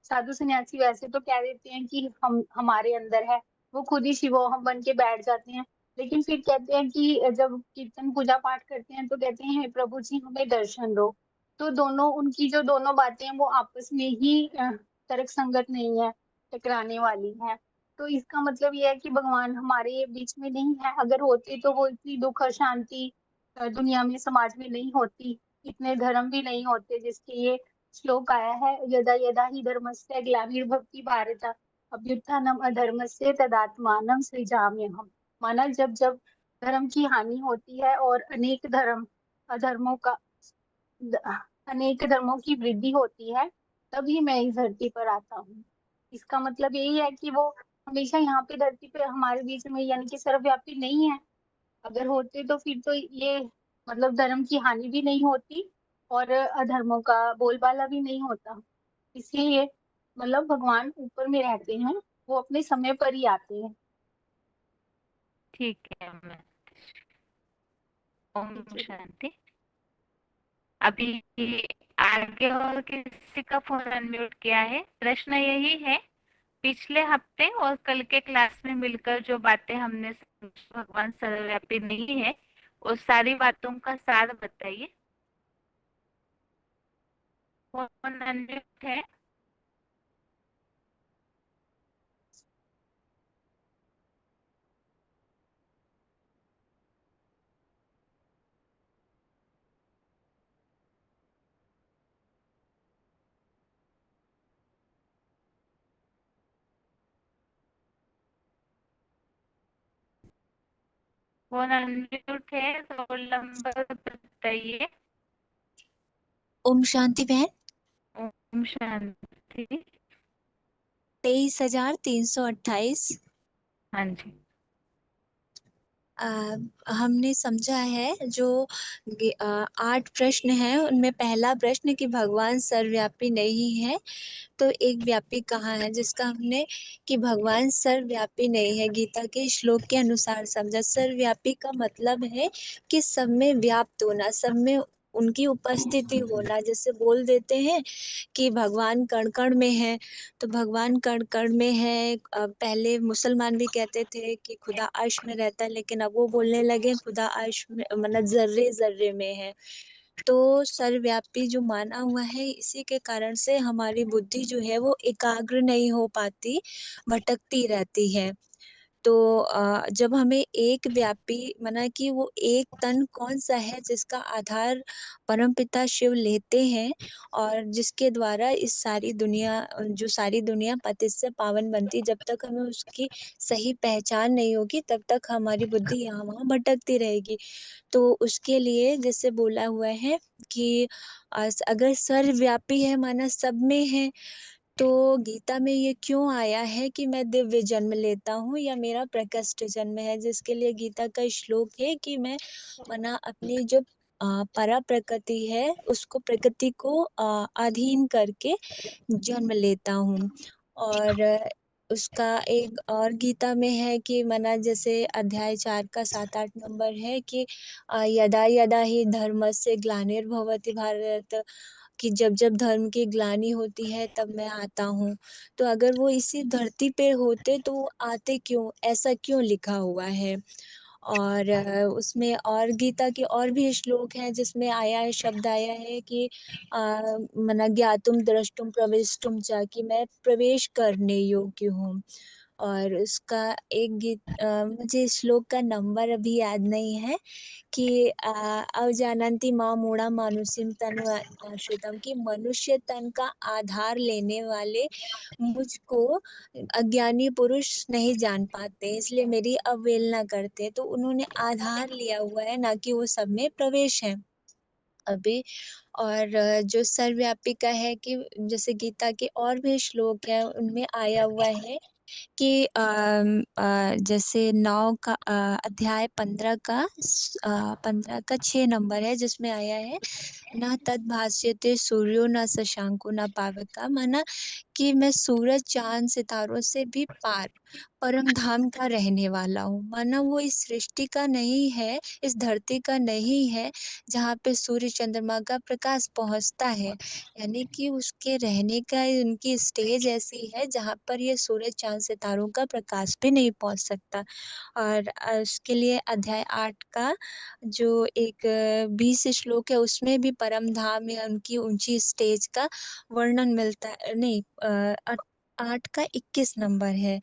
साधु सन्यासी वैसे तो कह देते हैं कि हम हमारे अंदर है, वो खुद ही शिवो हम बन के बैठ जाते हैं। लेकिन फिर कहते हैं कि जब कीर्तन पूजा पाठ करते हैं तो कहते हैं, हे प्रभु जी हमें दर्शन दो। तो दोनों उनकी जो दोनों बातें हैं वो आपस में ही तर्क संगत नहीं है, टकराने वाली है। तो इसका मतलब ये है कि भगवान हमारे बीच में नहीं है, अगर होते तो वो इतनी दुख और शांति दुनिया में समाज में नहीं होती, इतने धर्म भी नहीं होते जिसके ये श्लोक आया है, यदा यदा ही धर्मस्य ग्लानिर्भवति भारत अभ्युत्थानम अधर्मस्य तदात्मानं सृजाम्यहम्। माना जब जब धर्म की हानि होती है और अधर्मों का अनेक धर्मों की वृद्धि होती है, तभी मैं इस धरती पर आता हूँ। इसका मतलब यही है कि वो हमेशा यहाँ पे धरती पे हमारे बीच में, यानी कि सर्वव्यापी नहीं है। अगर होते तो फिर तो ये मतलब धर्म की हानि भी नहीं होती और अधर्मों का बोलबाला भी नहीं होता। इसलिए मतलब भगवान ऊपर में रहते हैं, वो अपने समय पर ही आते हैं। ठीक है मैं। ओम ठीक है। शांति। अभी आगे और किसी का फोन अनम्यूट किया है? प्रश्न यही है, पिछले हफ्ते और कल के क्लास में मिलकर जो बातें हमने भगवान सर्वव्यापी नहीं है, उस सारी बातों का सार बताइए। फोन अनम्यूट है? फोन अनम्यूट है, रोल नंबर बताइए। ओम शांति बहन। ओम शांति। 23,328। हाँ जी। हमने समझा है जो 8 प्रश्न हैं, उनमें पहला प्रश्न कि भगवान सर्वव्यापी नहीं है, तो एक व्यापी कहाँ है, जिसका हमने कि भगवान सर्वव्यापी नहीं है गीता के श्लोक के अनुसार समझा। सर्वव्यापी का मतलब है कि सब में व्याप्त होना, सब में उनकी उपस्थिति होना। जैसे बोल देते हैं कि भगवान कण कण में है, तो भगवान कण कण में है। पहले मुसलमान भी कहते थे कि खुदा अर्श में रहता है, लेकिन अब वो बोलने लगे खुदा अर्श में मतलब जर्रे जर्रे में है। तो सर्वव्यापी जो माना हुआ है, इसी के कारण से हमारी बुद्धि जो है वो एकाग्र नहीं हो पाती, भटकती रहती है। तो जब हमें एक व्यापी माना कि वो एक तन कौन सा है जिसका आधार परमपिता शिव लेते हैं, और जिसके द्वारा इस सारी दुनिया पतित से पावन बनती, जब तक हमें उसकी सही पहचान नहीं होगी तब तक हमारी बुद्धि यहाँ वहाँ भटकती रहेगी। तो उसके लिए जैसे बोला हुआ है कि अगर सर्वव्यापी है माना सब में है, तो गीता में ये क्यों आया है कि मैं दिव्य जन्म लेता हूँ या मेरा प्रकृष्ट जन्म है, जिसके लिए गीता का श्लोक है कि मैं माना अपनी जो परा प्रकृति है उसको प्रकृति को अधीन करके जन्म लेता हूँ। और उसका एक और गीता में है कि मना जैसे अध्याय 4 का 7-8 नंबर है कि यदा यदा ही धर्मस्य ग्लानिर्भवति भारत, कि जब जब धर्म की ग्लानि होती है तब मैं आता हूँ। तो अगर वो इसी धरती पे होते तो वो आते क्यों, ऐसा क्यों लिखा हुआ है। और उसमें और गीता के और भी श्लोक हैं जिसमें आया है, शब्द आया है कि मना ज्ञातुम द्रष्टुम प्रविष्टुम च, कि मैं प्रवेश करने योग्य हूँ। और उसका एक मुझे श्लोक का नंबर अभी याद नहीं है कि अवजानन्ति मां मूढ़ा मानुषीम तनु आश्रितम, कि मनुष्य तन का आधार लेने वाले मुझको अज्ञानी पुरुष नहीं जान पाते, इसलिए मेरी अवहेलना करते। तो उन्होंने आधार लिया हुआ है, ना कि वो सब में प्रवेश है अभी। और जो सर्वव्यापी का है कि जैसे गीता के और भी श्लोक है उनमें आया हुआ है कि जैसे 9 का अध्याय 15 का 15 का 6 नंबर है जिसमें आया है न तद भास्यते सूर्यो न शशांको न पावका, माना कि मैं सूरज चांद सितारों से भी पार परम धाम का रहने वाला हूँ। माना वो इस सृष्टि का नहीं है, इस धरती का नहीं है जहाँ पे सूर्य चंद्रमा का प्रकाश पहुँचता है, यानी कि उसके रहने का उनकी स्टेज ऐसी है जहाँ पर ये सूरज चांद सितारों का प्रकाश भी नहीं पहुँच सकता। और उसके लिए अध्याय 8 का जो एक 20 श्लोक है उसमें भी परम धाम या उनकी ऊंची स्टेज का वर्णन मिलता है। नहीं, 8 का 21 नंबर है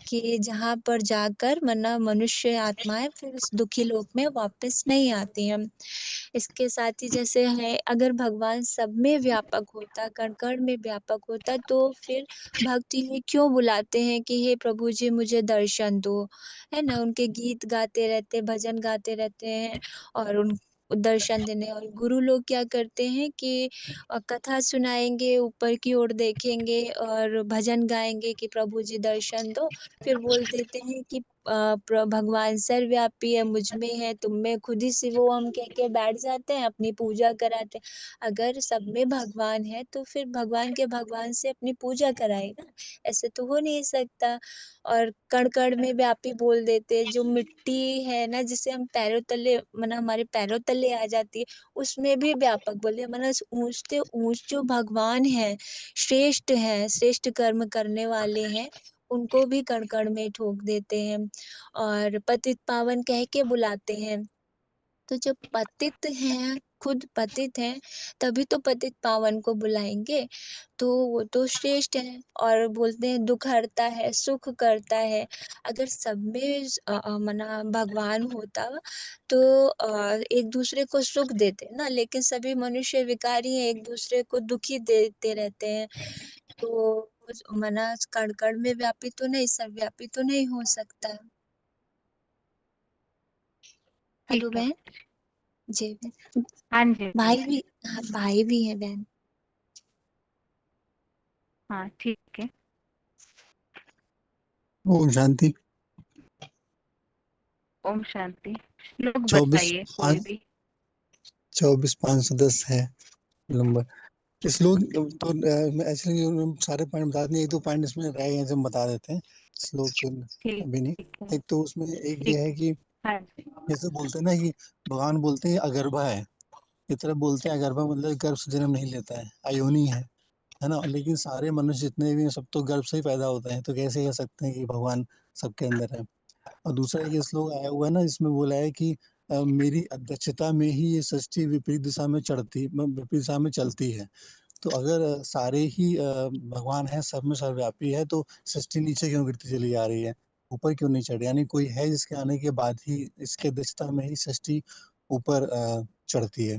कि जहाँ पर जाकर मनुष्य आत्माएं फिर उस दुखी लोक में वापस नहीं आती हैं। इसके साथ ही जैसे है, अगर भगवान सब में व्यापक होता, कण कण में व्यापक होता, तो फिर भक्त ये क्यों बुलाते हैं कि हे प्रभु जी मुझे दर्शन दो, है ना। उनके गीत गाते रहते, भजन गाते रहते हैं और उन दर्शन देने। और गुरु लोग क्या करते हैं कि कथा सुनाएंगे, ऊपर की ओर देखेंगे और भजन गाएंगे कि प्रभु जी दर्शन दो, फिर बोल देते हैं कि भगवान सर्वव्यापी है, मुझ में है, तुम में, खुद ही से वो हम कह के बैठ जाते हैं, अपनी पूजा कराते हैं। अगर सब में भगवान है तो फिर भगवान के भगवान से अपनी पूजा कराएगा, ऐसे तो हो नहीं सकता। और कण कण में व्यापी बोल देते, जो मिट्टी है ना जिसे हम पैरों तले हमारे पैरों तले आ जाती है, उसमें भी व्यापक बोले। ऊंच से ऊंच जो भगवान है, श्रेष्ठ कर्म करने वाले हैं, उनको भी कण कण में ठोक देते हैं और पतित पावन कह के बुलाते हैं। तो जब पतित हैं, खुद पतित हैं, तभी तो पतित पावन को बुलाएंगे, तो वो तो श्रेष्ठ है। और बोलते हैं दुख हरता है, सुख करता है। अगर सब में भगवान होता तो एक दूसरे को सुख देते ना, लेकिन सभी मनुष्य विकारी हैं, एक दूसरे को दुखी देते रहते हैं। तो कण कण में व्यापी तो नहीं, सब व्यापी तो नहीं हो सकता। हेलो ठीक है। बहन। जी बहन। हाँ जी। भाई भी, हाँ, भाई भी है बहन। हाँ ठीक है। ओम शांति। ओम शांति। लोग 24 बताइए कोई 5 भी। 24,510 है नंबर। इस लोग तो एक्चुअली सारे पॉइंट बता दें, एक दो पॉइंट इसमें रह गए हैं जो हम बता देते हैं। श्लोक तो ठीक अभी नहीं। है। एक तो उसमें एक ठीक ये है कि हाँ जैसे बोलते हैं ना कि भगवान बोलते हैं अगर्भा है, इस तरह बोलते हैं अगर्भा मतलब गर्भ से जन्म नहीं लेता है, अयोनी है ना। लेकिन सारे मनुष्य जितने भी हैं सब तो गर्भ से ही पैदा होते हैं, तो कैसे कह सकते हैं कि भगवान सबके अंदर है। और दूसरा एक श्लोक आया हुआ है ना, इसमें बोला है कि मेरी अध्यक्षता में ही ये सृष्टि विपरीत दिशा में विपरीत दिशा में चलती है। तो अगर सारे ही भगवान है, सब में सर्वव्यापी है, तो सृष्टि नीचे क्यों गिरती चली जा रही है, ऊपर क्यों नहीं चढ़ रही? यानी कोई है जिसके आने के बाद ही इसके अध्यक्षता में ही सृष्टि ऊपर चढ़ती है।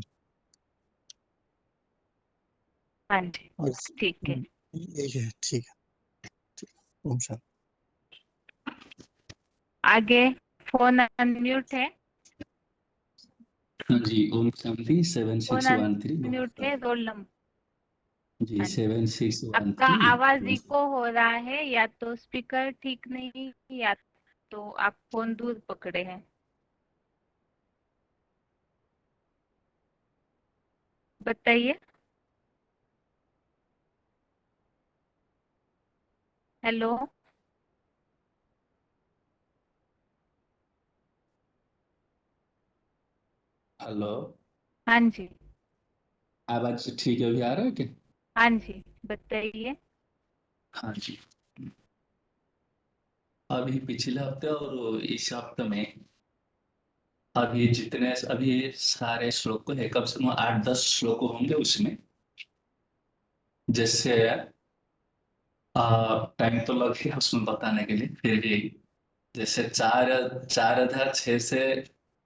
हाँ जी। और ठीक है। ये है। ठीक है। ओम शांति। आगे फोन अनम्यूट है। हाँ जी, ओम शांति। फोन 7613 अनम्यूट है, रोल नंबर। जी, हाँ जी। आपका 7613। आवाज इको हो रहा है, या तो स्पीकर ठीक नहीं, या तो आप फोन दूर पकड़े हैं। बताइए। हेलो। हेलो, हाँ जी। आवाज ठीक है? अभी आ रहा है क्या? हाँ जी बताइए। हाँ जी। अभी पिछले हफ्ते और इस हफ्ते में अभी सारे श्लोक है, कम से कम 8-10 श्लोक होंगे उसमें। जैसे टाइम तो लग गया उसमें बताने के लिए, फिर भी जैसे 4 4 अध्याय 6 से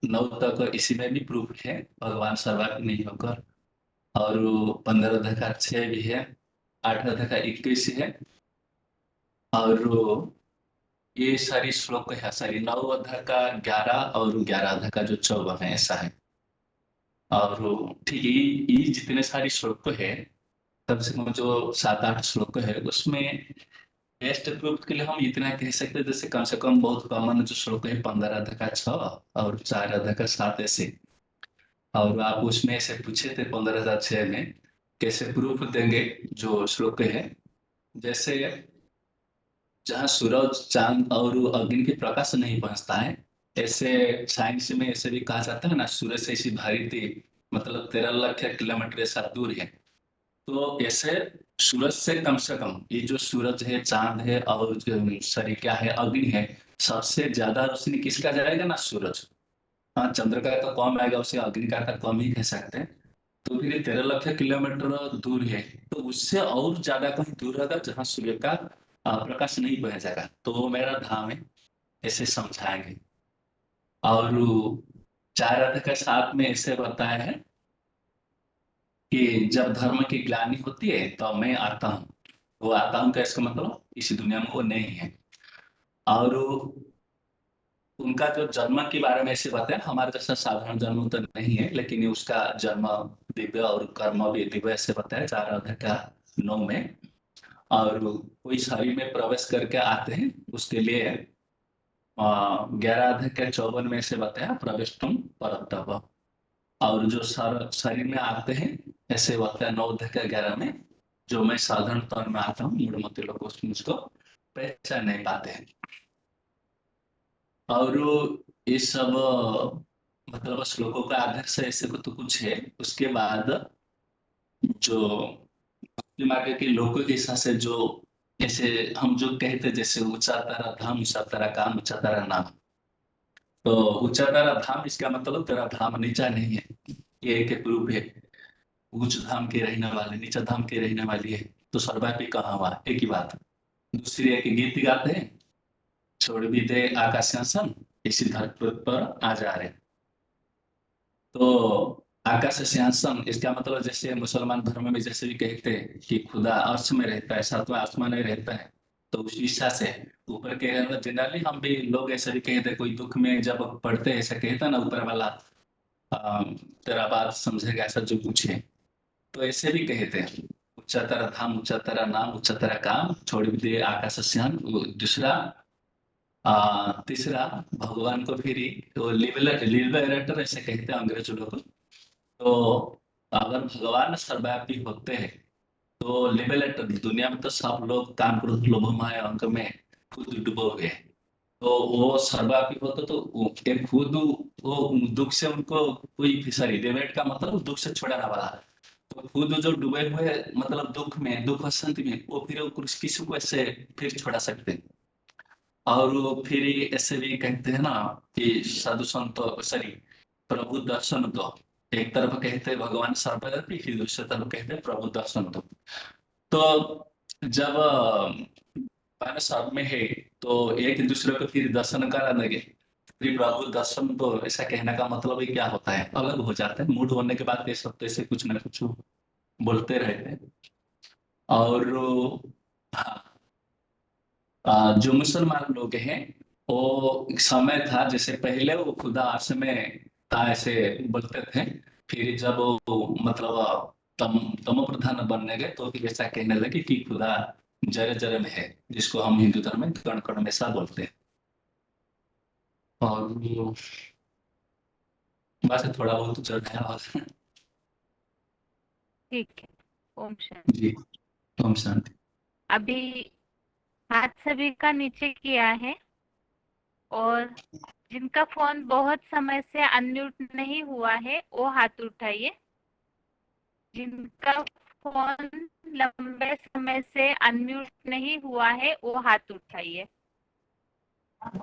9 तक इसी में भी प्रूफ है भगवान सर्वव्यापी नहीं होकर। और 15 अध्याय का 6 भी है, 8 अध्याय का 21 है। और ये सारी श्लोक है, सारी 9 अध्याय का 11 और 11 अध्याय का जो 14 है, ऐसा है। और ठीक ये जितने सारे श्लोक है, कम से कम जो 7-8 श्लोक है, उसमें बेस्ट प्रूफ के लिए हम इतना कह सकते हैं, जैसे कम से कम बहुत कॉमन जो श्लोक है 15 अध्याय का 6 और 4 अध्याय का 7 ऐसे। और आप उसमें से पूछे थे 15,006 में कैसे प्रूफ देंगे जो श्लोक है, जैसे जहाँ सूरज चांद और अग्नि के प्रकाश नहीं पहुंचता है, ऐसे साइंस में ऐसे भी कहा जाता है ना, सूरज से ऐसी भारी थी, मतलब 13 लाख किलोमीटर ऐसा दूर है। तो ऐसे सूरज से कम ये जो सूरज है, चांद है और जो सॉरी क्या है, अग्नि है, सबसे ज्यादा रोशनी किसका जाएगा ना, सूरज। हाँ, चंद्र का तो कम आएगा, उसे अग्नि का तो कम ही कह सकते हैं। तो फिर 13 लाख किलोमीटर दूर है, तो उससे और ज्यादा कहीं दूर होगा जहाँ सूर्य का प्रकाश नहीं पहुंचेगा, तो वो मेरा धाम है, ऐसे समझाएंगे। और 4 अध्याय के 7 में ऐसे बताया है कि जब धर्म की ग्लानि होती है तो मैं आता हूँ। वो आता हूँ का इसका मतलब इस दुनिया में वो नहीं है। और उनका जो जन्म के बारे में ऐसे बताया, हमारे जैसा साधारण जन्म तो नहीं है, लेकिन उसका जन्म दिव्य और कर्म भी दिव्य ऐसे बताया 4 अध्याय का 9 में। और कोई शरीर में प्रवेश करके आते हैं, उसके लिए 11 अध्याय के 54 में से बताया प्रवेश तुम परतप। और जो शरीर में आते हैं ऐसे बताया 9 अध्याय के 11 में, जो मैं साधारण तौर में आता हूँ, मूढ़मती लोग मुझको पहचान नहीं पाते हैं। और ये सब मतलब श्लोकों का आधार से ऐसे तो कुछ है। उसके बाद जो भक्ति मार्ग के लोगों के हिसाब से जो ऐसे हम जो कहते जैसे ऊंचा तारा धाम, ऊंचा तारा काम, ऊंचा तारा नाम। तो ऊंचा तारा धाम इसका मतलब तेरा धाम नीचा नहीं है, ये एक रूप है। उच्च धाम के रहने वाले, नीचा धाम के रहने वाली है, तो सर्वव्यापी कहाँ हुआ, एक ही बात। दूसरी एक गीत गाते हैं, छोड़ भी दे आकाशासन, इसी धरती पर आ जा रहे। तो आकाश सिंहासन इसका मतलब जैसे मुसलमान धर्म में जैसे भी कहते हैं कि खुदा अर्श में रहता है, सातवां आसमान में रहता है, तो उस इच्छा से ऊपर के जनरली हम भी लोग ऐसे भी कहते हैं, कोई दुख में जब पढ़ते हैं ऐसा कहता है ना, ऊपर वाला तेरा बात समझेगा, ऐसा जो कुछ है, तो ऐसे भी कहते हैं उच्चा तेरा धाम, उच्चा तेरा नाम, उच्चा तेरा काम, छोड़ भी दे आकाश सिंहासन। दूसरा तीसरा भगवान को फिर तो लिबरेटर ऐसे कहते हैं अंग्रेज लोग। तो अगर भगवान सर्वव्यापी होते हैं तो लिबरेटर, दुनिया में तो सब लोग काम क्रोध लोभ मोह अंक में खुद डूबे हुए हैं, तो वो सर्वव्यापी होते तो एक खुद वो दुख से उनको कोई सॉरी, लिबरेट का मतलब दुख से छुड़ाने वाला। तो खुद जो डूबे हुए मतलब दुख में, दुख शांति में, वो फिर किसी को ऐसे फिर छुड़ा सकते हैं। और वो फिर ऐसे भी कहते हैं ना कि साधु संत सॉरी प्रभु दर्शन दो। एक तरफ कहते हैं भगवान सर्वव्यापी, फिर दूसरी तरफ कहते हैं प्रभु दर्शन दो। तो जब मानव सब में है तो एक दूसरे को फिर दर्शन करा लगे, फिर प्रभु दर्शन तो ऐसा कहने का मतलब ही क्या होता है, अलग हो जाता है। मूड होने के बाद ये सब तो ऐसे कुछ ना कुछ बोलते रहते हैं। और हाँ, जो मुसलमान लोग हैं, वो एक समय था जैसे पहले वो खुदा अर्श में था ऐसे बोलते थे, फिर जब वो मतलब तमो प्रधान बनने गए तो फिर ऐसा कहने लगे कि खुदा जरे जरे में है, जिसको हम हिंदू धर्म में कण कण में सा बोलते हैं। और बस थोड़ा बहुत चल रहा है। ठीक है। ओम शांति। जी, ओम शांति। अभी हाथ सभी का नीचे किया है, और जिनका फोन बहुत समय से अनम्यूट नहीं हुआ है वो हाथ उठाइए। जिनका फोन लंबे समय से अनम्यूट नहीं हुआ है वो हाथ उठाइए।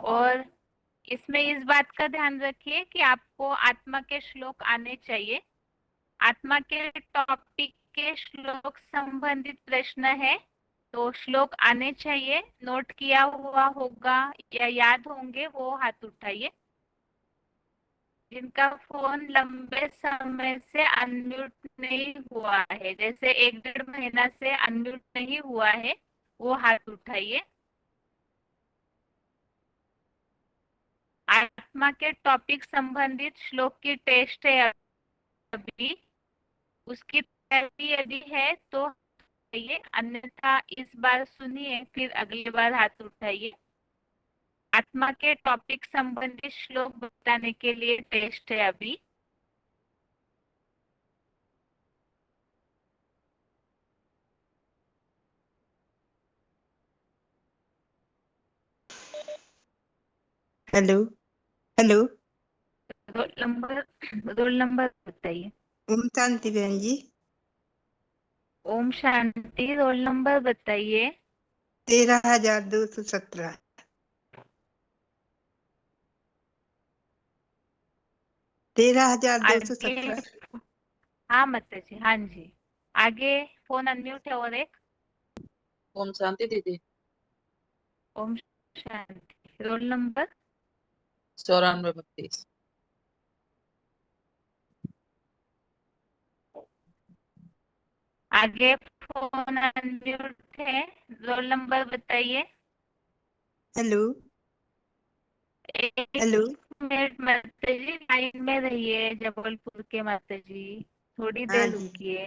और इसमें इस बात का ध्यान रखिए कि आपको आत्मा के श्लोक आने चाहिए। आत्मा के टॉपिक के श्लोक संबंधित प्रश्न है, तो श्लोक आने चाहिए, नोट किया हुआ होगा या याद होंगे वो हाथ उठाइए। जिनका फोन लंबे समय से अनम्यूट नहीं हुआ है, जैसे 1-1.5 महीना से अनम्यूट नहीं हुआ है, वो हाथ उठाइए। आत्मा के टॉपिक संबंधित श्लोक की टेस्ट है सभी, उसकी तैयारी यदि है तो ये, अन्यथा इस बार सुनिए फिर अगली बार हाथ उठाइए। आत्मा के टॉपिक संबंधी श्लोक बताने के लिए टेस्ट है अभी। Hello hello. रोल नंबर बताइए। ओम शांति बहन जी। ओम शांति। रोल नंबर बताइए। 13,217। 13,217। आगे हाँ माता जी, हाँ जी। आगे फोन अनम्यूट है और एक। ओम शांति दीदी। ओम शांति। Roll number 9432। आगे फोन अनम्यूट है। रोल नंबर बताइए। हेलो एक हेलो। मिनट माता जी, लाइन में रहिए। जबलपुर के माता जी थोड़ी हाँ देर जी रुकिए।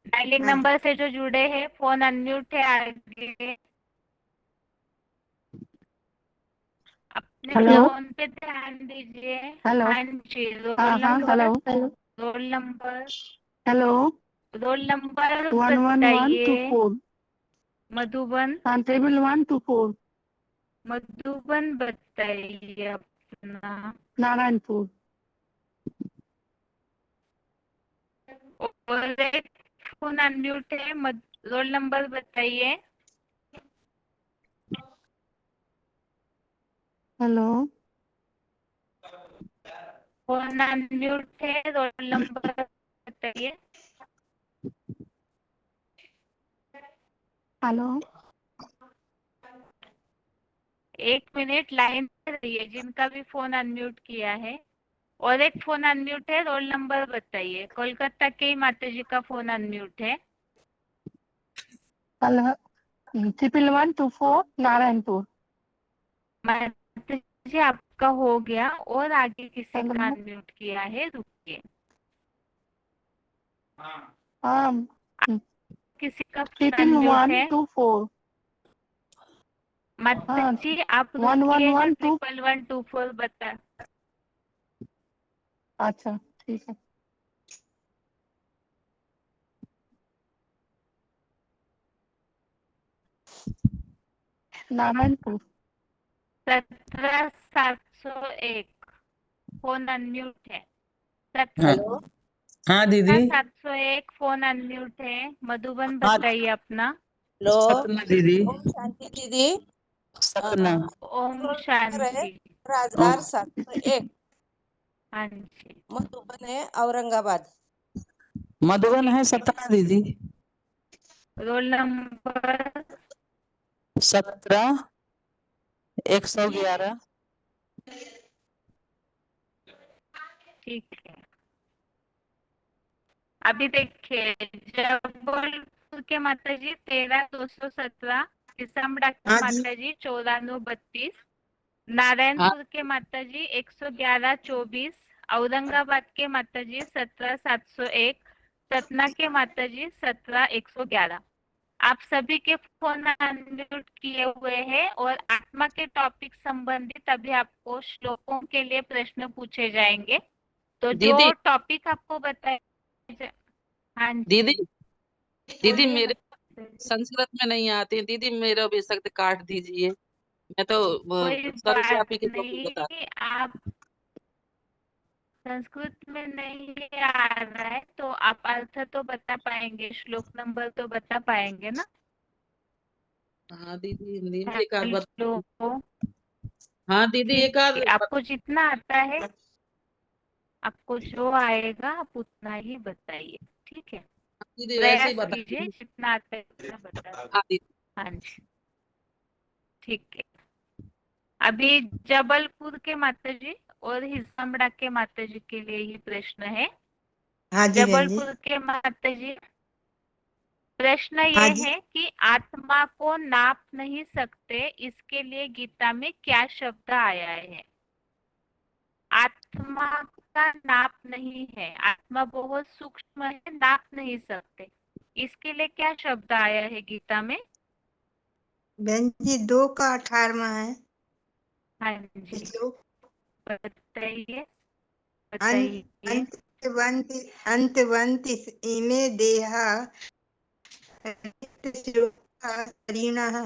डायलिंग हाँ जी। नंबर से जो जुड़े हैं फोन अनम्यूट है। आगे अपने हेलो फोन पे ध्यान दीजिए। हेलो। हाँ जी। हाँ रोल हाँ number. Hello roll number. Hello. Roll number 11124। बताइए। मधुबन। टेबल 124। मधुबन बताइए अपना। नारायणपुर। और एक फोन अनम्यूट है। रोल नंबर बताइए। हेलो। फोन अनम्यूट है। रोल नंबर बताइए। हेलो। एक मिनट लाइन पे रहिए। जिनका भी फोन अनम्यूट किया है। और एक फोन अनम्यूट है। रोल नंबर बताइए। कोलकाता के ही माता जी का फोन अनम्यूट है। हेलो। 11124 नारायणपुर। माता जी आपका हो गया। और आगे किसी का हेलो। अनम्यूट किया है, रुकिए। हाँ किसी का फोन ट्रिपल अनम्यूट वन है। Two four. माता हाँ जी आप वन वन रुकिए। जो वन टू। 11124 बता। अच्छा ठीक है। नारायणपुर। 17701 फोन अनम्यूट है। हाँ हाँ दीदी। 17701 फोन अनम्यूट है। मधुबन हाँ बताइए अपना। हेलो। सपना दीदी। ओम शांति दीदी। सपना। ओम रोल नंबर है शांति। 13,701। हाँ जी। मधुबन है औरंगाबाद। मधुबन है ठीक है। सपना दीदी। Roll number 17,111। ठीक है। अभी देखिए, जबलपुर के माता जी 13,217। किसमड़ा के हाँ जी माता जी 9432। हाँ नारायणपुर के माता जी 11124। औरंगाबाद के माता जी 17,701। सतना के माता जी 17,111। आप सभी के फोन अनम्यूट किए हुए हैं। और आत्मा के टॉपिक संबंधित अभी आपको श्लोकों के लिए प्रश्न पूछे जाएंगे। तो जो दीदी टॉपिक आपको बताए हाँ दीदी जी दीदी बोलिए मेरे माता जी। संस्कृत में नहीं आती दीदी, मेरा भी शब्द काट दीजिए। मैं तो कोई बात सर्वव्यापी के टॉपिक बता। नहीं। आप संस्कृत में नहीं आ रहा है तो आप अर्थ तो बता पाएंगे, श्लोक नंबर तो बता पाएंगे ना। हाँ दीदी हिंदी में एक आध हेलो। हाँ दीदी एक ठीक आध है। आपको जितना आता है, आपको जो आएगा आप उतना ही बताइए। ठीक है। दीदी वैसे ही प्रयास बता कीजिए दीदी। जितना आता है उतना बता। हाँ दीदी। हाँ जी ठीक है। अभी जबलपुर के माता जी और हिसामड़ा के माता जी के लिए ही प्रश्न है। हाँ जी बहन जी। जबलपुर के माता जी, प्रश्न हाँ ये जी। है कि आत्मा को नाप नहीं सकते, इसके लिए गीता में क्या शब्द आया है। आत्मा का नाप नहीं है, आत्मा बहुत सूक्ष्म है, नाप नहीं सकते, इसके लिए क्या शब्द आया है गीता में? बहन जी 2 का 18वां है हाँ जी, श्लोक। बताइए अं- बताइए। अंतवन्ति अंतवन्ति इमे देहा शरीणः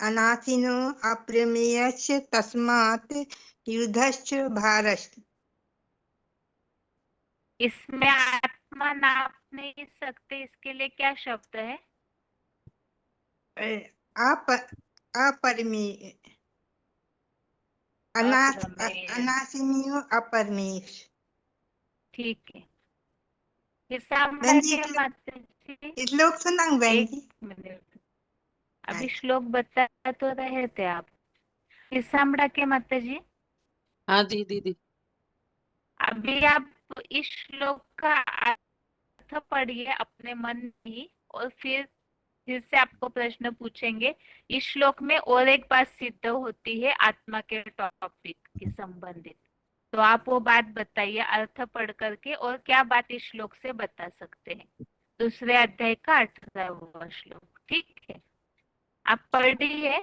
अनाशिनो अप्रमेयश्च तस्मात् युद्धश्च भारश्च। इसमें आत्मा नाप नहीं सकते, इसके लिए क्या शब्द है? अपरिमेय अनाशिनो अपरमेश। ठीक है। हिसाब बहन जी के माता जी श्लोक सुना बहन एक जी। मिनट, अभी श्लोक बता तो रहे थे आप। हिसामड़ा के माता जी हाँ जी दीदी। अभी आप इस श्लोक का अर्थ पढ़िए अपने मन में ही, और फिर से आपको प्रश्न पूछेंगे। इस श्लोक में और एक बात सिद्ध होती है आत्मा के टॉपिक के संबंधित, तो आप वो बात बताइए अर्थ पढ़ करके, और क्या बात इस श्लोक से बता सकते हैं। दूसरे अध्याय का 18वां श्लोक, ठीक है? आप पढ़िए,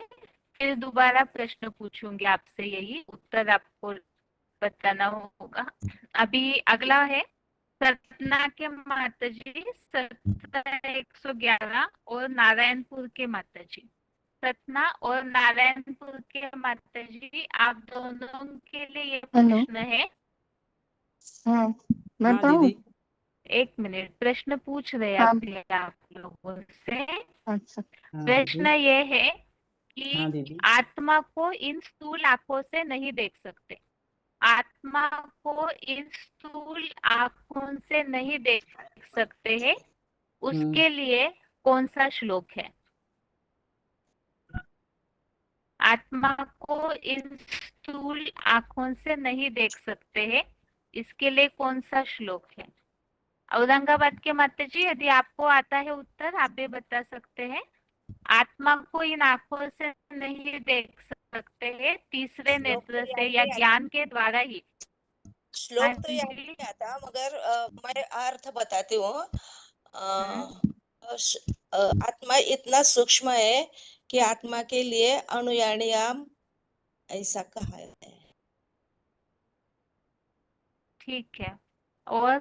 फिर दोबारा प्रश्न पूछूंगी आपसे, यही उत्तर आपको बताना होगा। अभी अगला है सतना के माता जी, सतना 111 और नारायणपुर के माता जी। सतना और नारायणपुर के माता जी, आप दोनों के लिए ये प्रश्न है। हाँ मैं हाँ पढ़ूं? दीदी। एक मिनट, प्रश्न पूछ रहे हाँ। अभी आप लोगों से। अच्छा हाँ प्रश्न दीदी। ये है हाँ कि दीदी। आत्मा को इन स्थूल आंखों से नहीं देख सकते, आत्मा को इन स्थूल आंखों से नहीं देख सकते हैं, उसके लिए कौन सा श्लोक है? आत्मा को इन स्थूल आंखों से नहीं देख सकते हैं, इसके लिए कौन सा श्लोक है? औरंगाबाद के माता जी, यदि आपको आता है उत्तर आप भी बता सकते हैं। आत्मा को इन आंखों से नहीं देख सकते हैं, तीसरे नेत्र से या ज्ञान के द्वारा ही। श्लोक तो याद नहीं आता, मगर मैं अर्थ बताती हूँ। आत्मा इतना सूक्ष्म है कि आत्मा के लिए अणुयाम ऐसा कहा है। ठीक है। और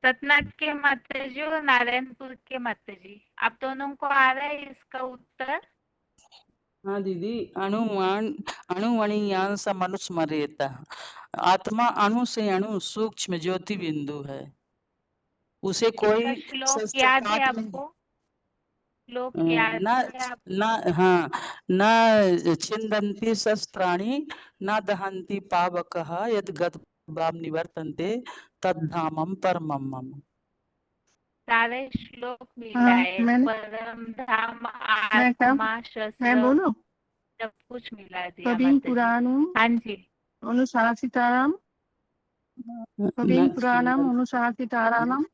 सतना के माता जी और नारायणपुर के माता जी, आप दोनों को आ रहा है इसका उत्तर? हाँ दीदी। अणुवणीयान स मनुस्मरेत। आत्मा अणु से अणु सूक्ष्म ज्योति बिंदु है, उसे कोई इसका श्लोक शस्त्र याद है काट नहीं। आपको? श्लोक याद न है आप? न हाँ न छिन्दन्ति शस्त्राणि न दहन्ति पावकः यद् गत्वाम निवर्तन्ते तद्धामं परमं मम। सारे श्लोक मिला हाँ है, मैंने परम धाम, मैं क्या आत्मा, मैं शस्त्र, बोलूं? सब कुछ मिला दिया कबीर माता जी। पुराणम हाँ जी। अनुशासिताराम कबीर पुराणम अनुशासिताराम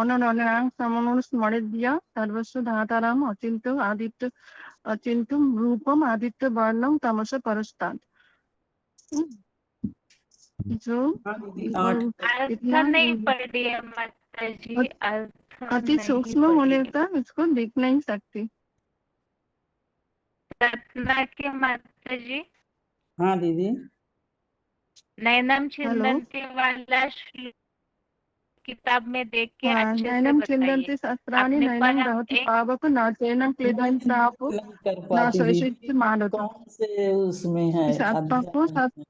अनन्यां समनुस्मरेद्य सर्वस्व धाताराम अचिंत्य आदित्य अचिंत्यम रूपम आदित्य वर्णम तमस परस्तात्। जो हाँ दीदी। अर्थ इतना नहीं पढ़ी है माता जी, अर्थ अति नहीं सूक्ष्म पढ़ी होने है। का इसको देख नहीं सकती। सतना के माता जी हाँ दीदी। नैनम हेलो छिंदंती वाला श्लोक किताब में देख के हाँ अच्छे से नैनम बताइए। छिन्दन्ति शस्त्राणि अपने नैनम परम दहति एक पावक न चैनं क्लेदं प्राप नहीं कर न पाती दीदी, शोषित मानवता। कौन से उसमें है इस आत्मा को अध्याय में?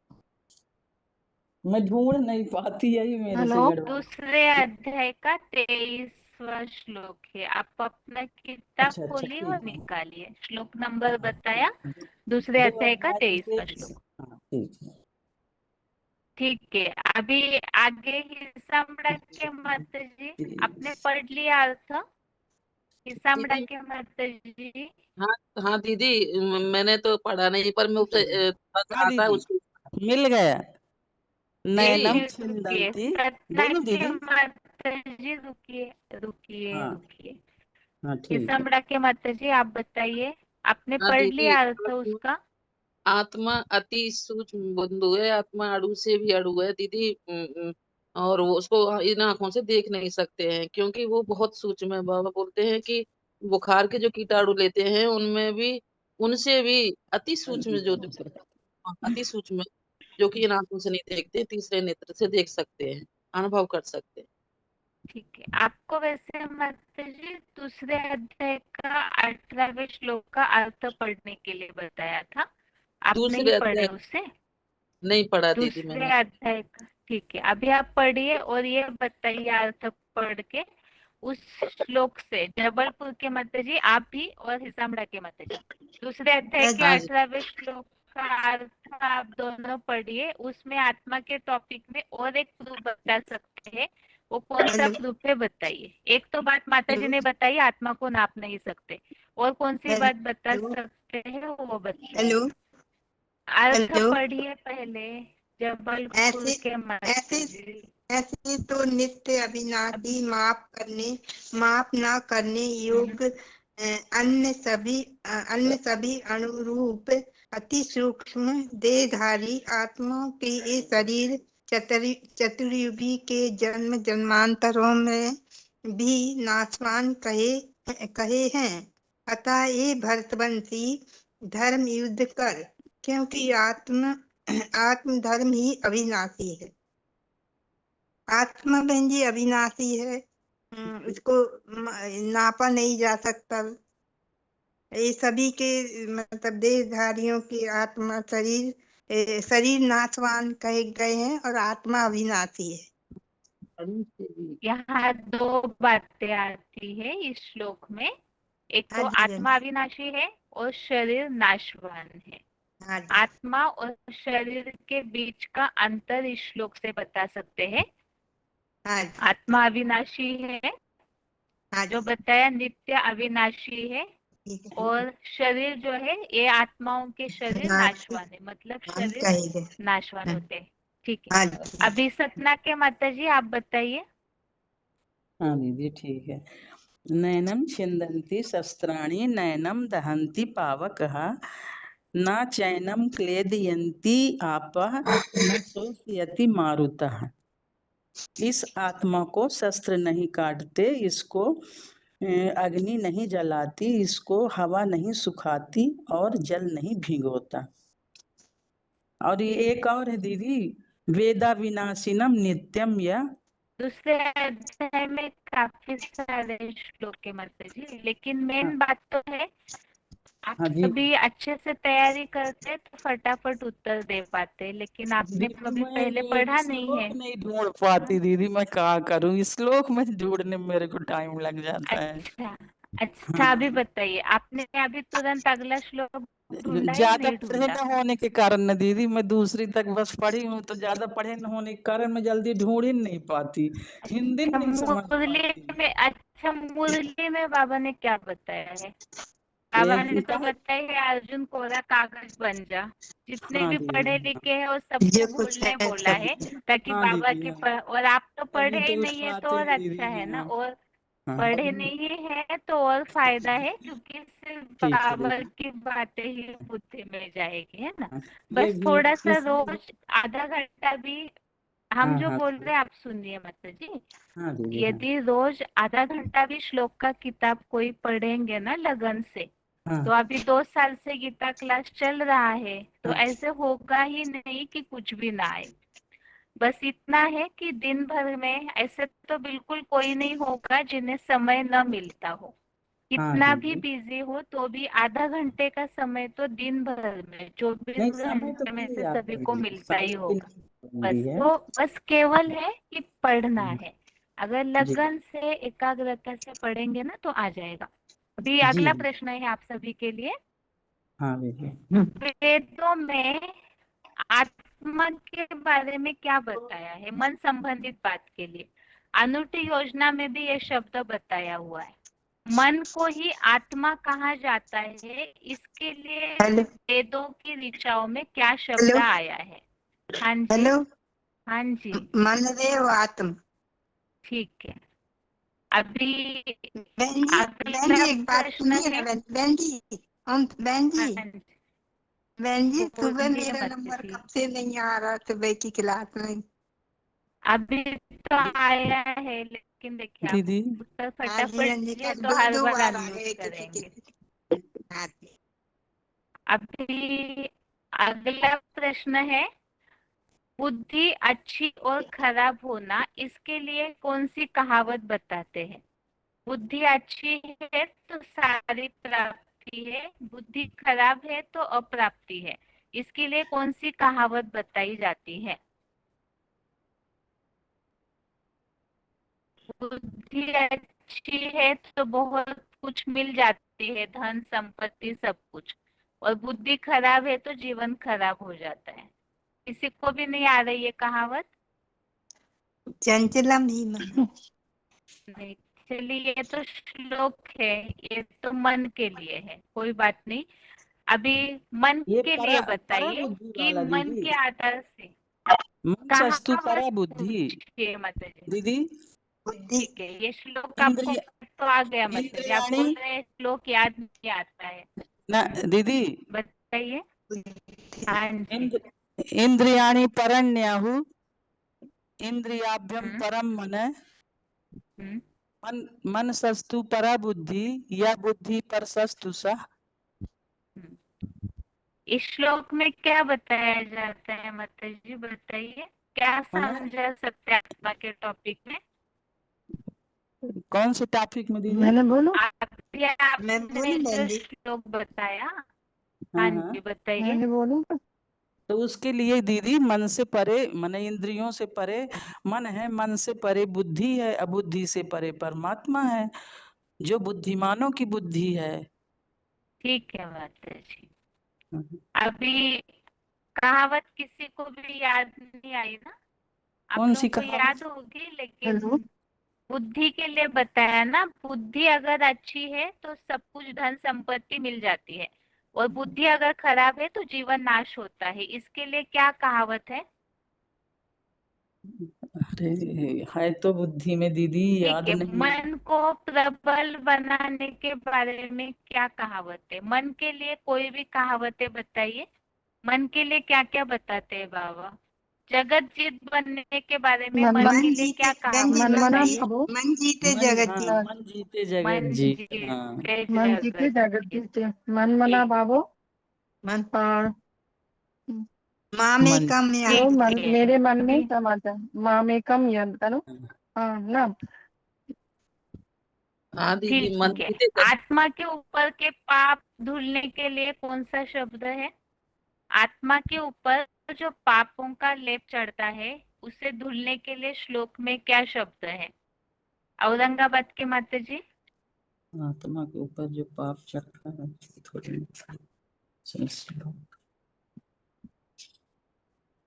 मैं ढूंढ नहीं पाती, यही मेरे से हेलो गड़बड़। दूसरे अध्याय का 23वां श्लोक है। आप अपना किताब अच्छा अच्छा खोलिए और ठीक है। निकालिए, श्लोक नंबर बताया, हाँ, दूसरे 2 अध्याय का अध्याय 23वां 23। श्लोक। हाँ ठीक है। ठीक है। अभी आगे हिसामड़ा के माता जी, आपने पढ़ लिया अर्थ? हिसामड़ा दीदी के माता जी हाँ हाँ दीदी, मैंने तो पढ़ा नहीं, पर मैं उसे बस हाँ आता है दीदी उसको। मिल गया। नैनम रुकिए, छिन्दन्ति सतना बोलो के दीदी। माता जी रुकिए रुकिए हाँ रुकिए। हाँ ठीक है। हिसामड़ा के माता जी आप बताइए, आपने हाँ पढ़ दीदी। लिया अर्थ उसका? आत्मा अति सूक्ष्म बिंदु है, आत्मा अणु से भी अणु है दीदी। और वो उसको इन आंखों से देख नहीं सकते हैं क्योंकि वो बहुत सूक्ष्म है। बाबा बोलते हैं कि बुखार के जो कीटाणु लेते हैं उनमें भी, उनसे भी अति सूक्ष्म जो अति सूक्ष्म, जो कि इन आंखों से नहीं देखते, तीसरे नेत्र से देख सकते हैं, अनुभव कर सकते हैं। ठीक है, आपको वैसे माता जी दूसरे अध्याय का 18वें श्लोक का अर्थ पढ़ने के लिए बताया था, आप नहीं दूसरे पढ़े अध्याय उसे? नहीं पढ़ा दीदी दूसरे मैंने। अध्याय का, ठीक है, अभी आप पढ़िए और ये बताइए अर्थ पढ़ के उस श्लोक से। जबलपुर के माता जी आप भी और हिसामड़ा के माता जी दूसरे अध्याय के हाँ जी। 18वें श्लोक का अर्थ आप दोनों पढ़िए। उसमें आत्मा के टॉपिक में और एक प्रूफ बता सकते हैं, वो कौन सा प्रूफ है बताइए। एक तो बात माता जी ने बताई, आत्मा को नाप नहीं सकते, और कौन सी बात बता सकते हैं वो बताइए। हेलो अर्थ हेलो पढ़िए पहले जबलपुर ऐसे के माता ऐसे जी। ऐसे तो नित्य अविनाशी, माप न करने योग्य अन्य सभी अनुरूप अति सूक्ष्म देहधारी आत्माओं के ये शरीर चतुर्युगी के जन्म जन्मांतरों में भी नाशवान कहे हैं। अतः ये भरतवंशी धर्म युद्ध कर, क्योंकि आत्म धर्म ही अविनाशी है। आत्मा बहन जी अविनाशी है, उसको नापा नहीं जा सकता। ये सभी के मतलब देहधारियों की आत्मा शरीर नाशवान कहे गए हैं और आत्मा अविनाशी है। यहाँ दो बातें आती है इस श्लोक में, एक तो हाँ जी बहन आत्मा अविनाशी है और शरीर नाशवान है। हाँ जी आत्मा और शरीर के बीच का अंतर इस श्लोक से बता सकते हैं। हाँ जी आत्मा अविनाशी है, हाँ जो जी बताया नित्य अविनाशी है, ठीक है। और शरीर जो है ये आत्माओं के शरीर नाशवान है, मतलब शरीर कहेंगे नाशवान होते हैं। ठीक है, हाँ जी अभी सतना के माता जी आप बताइए। हाँ दीदी ठीक है। नैनम छिन्दन्ति शस्त्राणि नैनम दहन्ति पावकः न चैनम क्लेदयन्ति आपः न शोषयति मारुतः। इस आत्मा को शस्त्र नहीं काटते, इसको अग्नि नहीं जलाती, इसको हवा नहीं सुखाती और जल नहीं भिगोता। और ये एक और है दीदी, वेदा विनाशिनम नित्यम या। दूसरे अध्याय में काफी सारे श्लोक है माता जी, लेकिन मेन बात तो है आप हाँ जी कभी अच्छे से तैयारी करते तो फटाफट उत्तर दे पाते, लेकिन आपने दीदी, कभी मैं पहले पढ़ा नहीं है। श्लोक नहीं ढूंढ पाती दीदी, मैं क्या करूं, श्लोक में ढूंढने में मेरे को टाइम लग जाता है। अच्छा अच्छा, हाँ अभी बताइए, आपने अभी तुरंत अगला श्लोक ढूंढा या ज्यादा नहीं पढ़े ढूंढा? न होने के कारण न दीदी, मैं दूसरी तक बस पढ़ी हूँ, तो ज्यादा पढ़े न होने के कारण मैं जल्दी ढूंढ ही नहीं पाती, हिंदी अच्छा, नहीं समझ पाती। मुरली में बाबा ने क्या बताया है? बाबा ने तो बताया है अर्जुन कोरा कागज बन जा। जितने हाँ भी पढ़े दीदी लिखे हैं और सबको जो कुछ भूलने है बोला है, ताकि हाँ बाबा दीदी की हाँ। और आप तो तभी पढ़े ही तो उठ नहीं है तो पाते और हैं अच्छा दीदी है ना, हाँ। और हाँ पढ़े नहीं है तो और फायदा है, क्योंकि सिर्फ ठीक है बाबा दीदी। की बातें ही बुद्धि में जाएगी, है ना। हाँ, ये बस भी थोड़ा सा इसलिए रोज आधा घंटा भी, हम हाँ जो हाँ बोल दीदी रहे हैं आप सुनिए माता जी। हाँ दीदी हाँ यदि रोज आधा घंटा भी श्लोक का किताब कोई पढ़ेंगे ना लगन से, हाँ तो अभी 2 साल से गीता क्लास चल रहा है, तो हाँ ऐसे होगा ही नहीं कि कुछ भी ना आए। बस इतना है कि दिन भर में ऐसे तो बिल्कुल कोई नहीं होगा जिन्हें समय न मिलता हो, हाँ कितना भी दीदी। बिजी हो तो भी आधा घंटे का समय तो दिन भर में 24 नहीं समय तो घंटे में मिल से जाता सभी है को दीदी, मिलता ही समय की होगा। नहीं पाबंदी है। बस केवल है कि पढ़ना है। अगर जी लगन से एकाग्रता से पढ़ेंगे ना तो आ जाएगा। अभी जी अगला प्रश्न है आप सभी के लिए। हाँ दीदी वेदों में आत्मा के बारे में क्या बताया है मन संबंधित बात के लिए? अनुष्ठि योजना में भी ये शब्द बताया हुआ है। मन को ही आत्मा कहा जाता है, इसके लिए हेलो वेदों की ऋचाओं में क्या शब्द हेलो आया है? हाँ जी, हेलो हाँ जी, मन देव आत्म। ठीक है। अभी बहन जी अगला एक बात प्रश्न सुनिए ना है। बहन जी, बहन जी हाँ जी, बहन जी सुबह बोलिए मेरा मत नंबर जी। कब से नहीं आ रहा सुबह की क्लास में। अभी तो आया है, लेकिन देखिए आप दीदी उत्तर हाँ जी फटाफट हाँ जी, दिए कल तो हर दो बार बार आ अनम्यूट गए किसी करेंगे। के। हाँ जी। अभी अगला प्रश्न है, बुद्धि अच्छी और खराब होना, इसके लिए कौन सी कहावत बताते हैं? बुद्धि अच्छी है तो सारी प्राप्ति है, बुद्धि खराब है तो अप्राप्ति है। इसके लिए कौन सी कहावत बताई जाती है? बुद्धि अच्छी है तो बहुत कुछ मिल जाती है, धन संपत्ति सब कुछ, और बुद्धि खराब है तो जीवन खराब हो जाता है। किसी को भी नहीं आ रही है कहावत? चंचला भीमा। नहीं, चलिए ये तो श्लोक है, ये तो मन के लिए है, कोई बात नहीं। अभी मन ये के परा लिए परा बताइए बुद्धि कि वाला मन दीदी, के आधार से मन सस्तु परा कहावत बुद्धि पूछिए माता जी। दीदी। बुद्धि ठीक है, ये श्लोक आपको इंद्रिय तो आ गया माता जी, आप इंद्रियाणी बोल रहे हैं श्लोक याद नहीं आता है। ना दीदी, बताइए। हाँ जी। इंद्रियाणि परण्याहु इंद्रियाभ्यम हम्म, परम मन हम्म। मन मन सस्तु परा बुद्धि या बुद्धि पर सस्तु सा। इस श्लोक में क्या बताया जाता है माता जी, बताइए। क्या मने समझा सकते हैं आत्मा के टॉपिक में? कौन से टॉपिक में दीदी? मैंने बोलूं? अभी मैं आपने बोलूं जो बहन जी? श्लोक बताया, हाँ हाँ हाँ, जी बताइए। मैंने बोलूं? तो उसके लिए दीदी मन से परे, मन इंद्रियों से परे मन है, मन से परे बुद्धि है, अबुद्धि से परे परमात्मा है, जो बुद्धिमानों की बुद्धि है। ठीक है माता जी। अभी कहावत किसी को भी याद नहीं आई ना? आप कौन सी लोगों को कहावत? याद होगी, लेकिन हेलो। बुद्धि के लिए बताया ना, बुद्धि अगर अच्छी है तो सब कुछ धन संपत्ति मिल जाती है, और बुद्धि अगर खराब है तो जीवन नाश होता है। इसके लिए क्या कहावत है? अरे है तो बुद्धि में दीदी, ठीक याद है, नहीं। मन को प्रबल बनाने के बारे में क्या कहावत है? मन के लिए कोई भी कहावतें बताइए। मन के लिए क्या क्या बताते हैं बाबा? जगत जीत बनने के बारे में मन मन के लिए जीते क्या बहन जी कहावत मनमना बताइए? भावो। मन जीते मन, जगत हाँ जीत। मन जीते जगत मन जीत, हाँ जीते मन जीते जगत जगत जीत। जीते। मन मना भावो। मन और माँ में मन कम या वो ठीक मन, है। मेरे मन में अभी समाता माँ में कम यद करो। हाँ ना। हाँ दीदी, मन ठीक है, जीते जगत। आत्मा के ऊपर के पाप धुलने के लिए कौन सा शब्द है? आत्मा के ऊपर जो पापों का लेप चढ़ता है, उसे धुलने के लिए श्लोक में क्या शब्द है? औरंगाबाद के माता जी। आत्मा के ऊपर जो पाप चढ़ता है, थोड़ी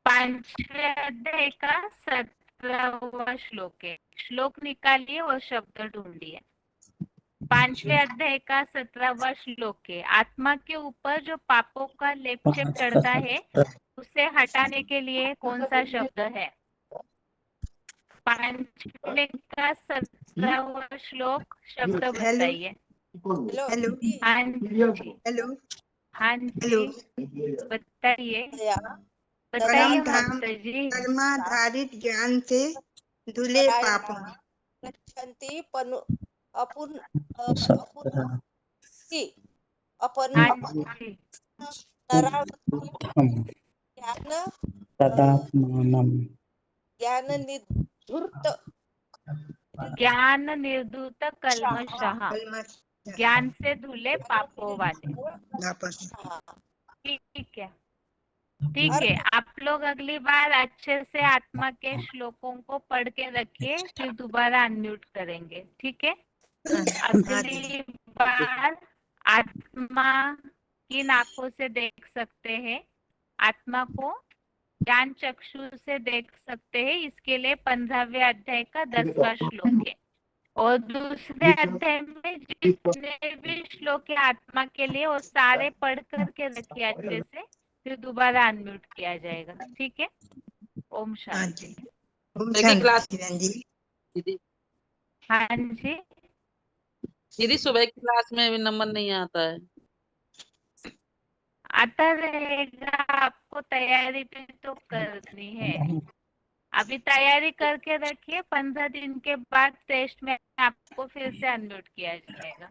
पांचवे अध्याय का 17वां श्लोक है, श्लोक निकालिए और शब्द ढूंढिए। पांचवे अध्याय का 17वां श्लोक है, आत्मा के ऊपर जो पापों का लेप चढ़ता है, उसे हटाने के लिए कौन सा शब्द है? पांचवे का 17वां श्लोक, शब्द हेलो बताइए। हेलो हेलो दीदी। हाँ जी, हेलो हाँ हेलो। जी बताइए, या बताइए परम तदा धाम माता जी। कर्माधारित ज्ञान से धुले पापों। गच्छन्ति अपुनर्ति हाँ अपनुति जी, नरावति ज्ञान तदात्मानम् ज्ञान निधूर्त ज्ञान निर्धूत कल्मषः, कलमश ज्ञान से धुले पापों वाले। वापस। ठीक है, ठीक है। आप लोग अगली बार अच्छे से आत्मा के श्लोकों को पढ़ के रखिए, फिर दोबारा अनम्यूट करेंगे, ठीक है? हाँ दीदी। अगली बार आत्मा किन आंखों से देख सकते हैं? आत्मा को ज्ञान चक्षु से देख सकते हैं, इसके लिए 15वें अध्याय का 10वां श्लोक है। और दूसरे अध्याय में जितने भी श्लोक है आत्मा के लिए, वो सारे पढ़ करके रखिए अच्छे से, फिर दोबारा अनम्यूट किया जाएगा, ठीक है? ओम हाँ शांति। जी। ओम सुबह की क्लास शांति बहन जी। दीदी, हाँ जी, दीदी सुबह की क्लास में भी नंबर नहीं आता है। आता रहेगा, आपको तैयारी भी तो करनी है। अभी तैयारी करके रखिए, 15 दिन के बाद टेस्ट में आपको फिर से अनम्यूट किया जाएगा,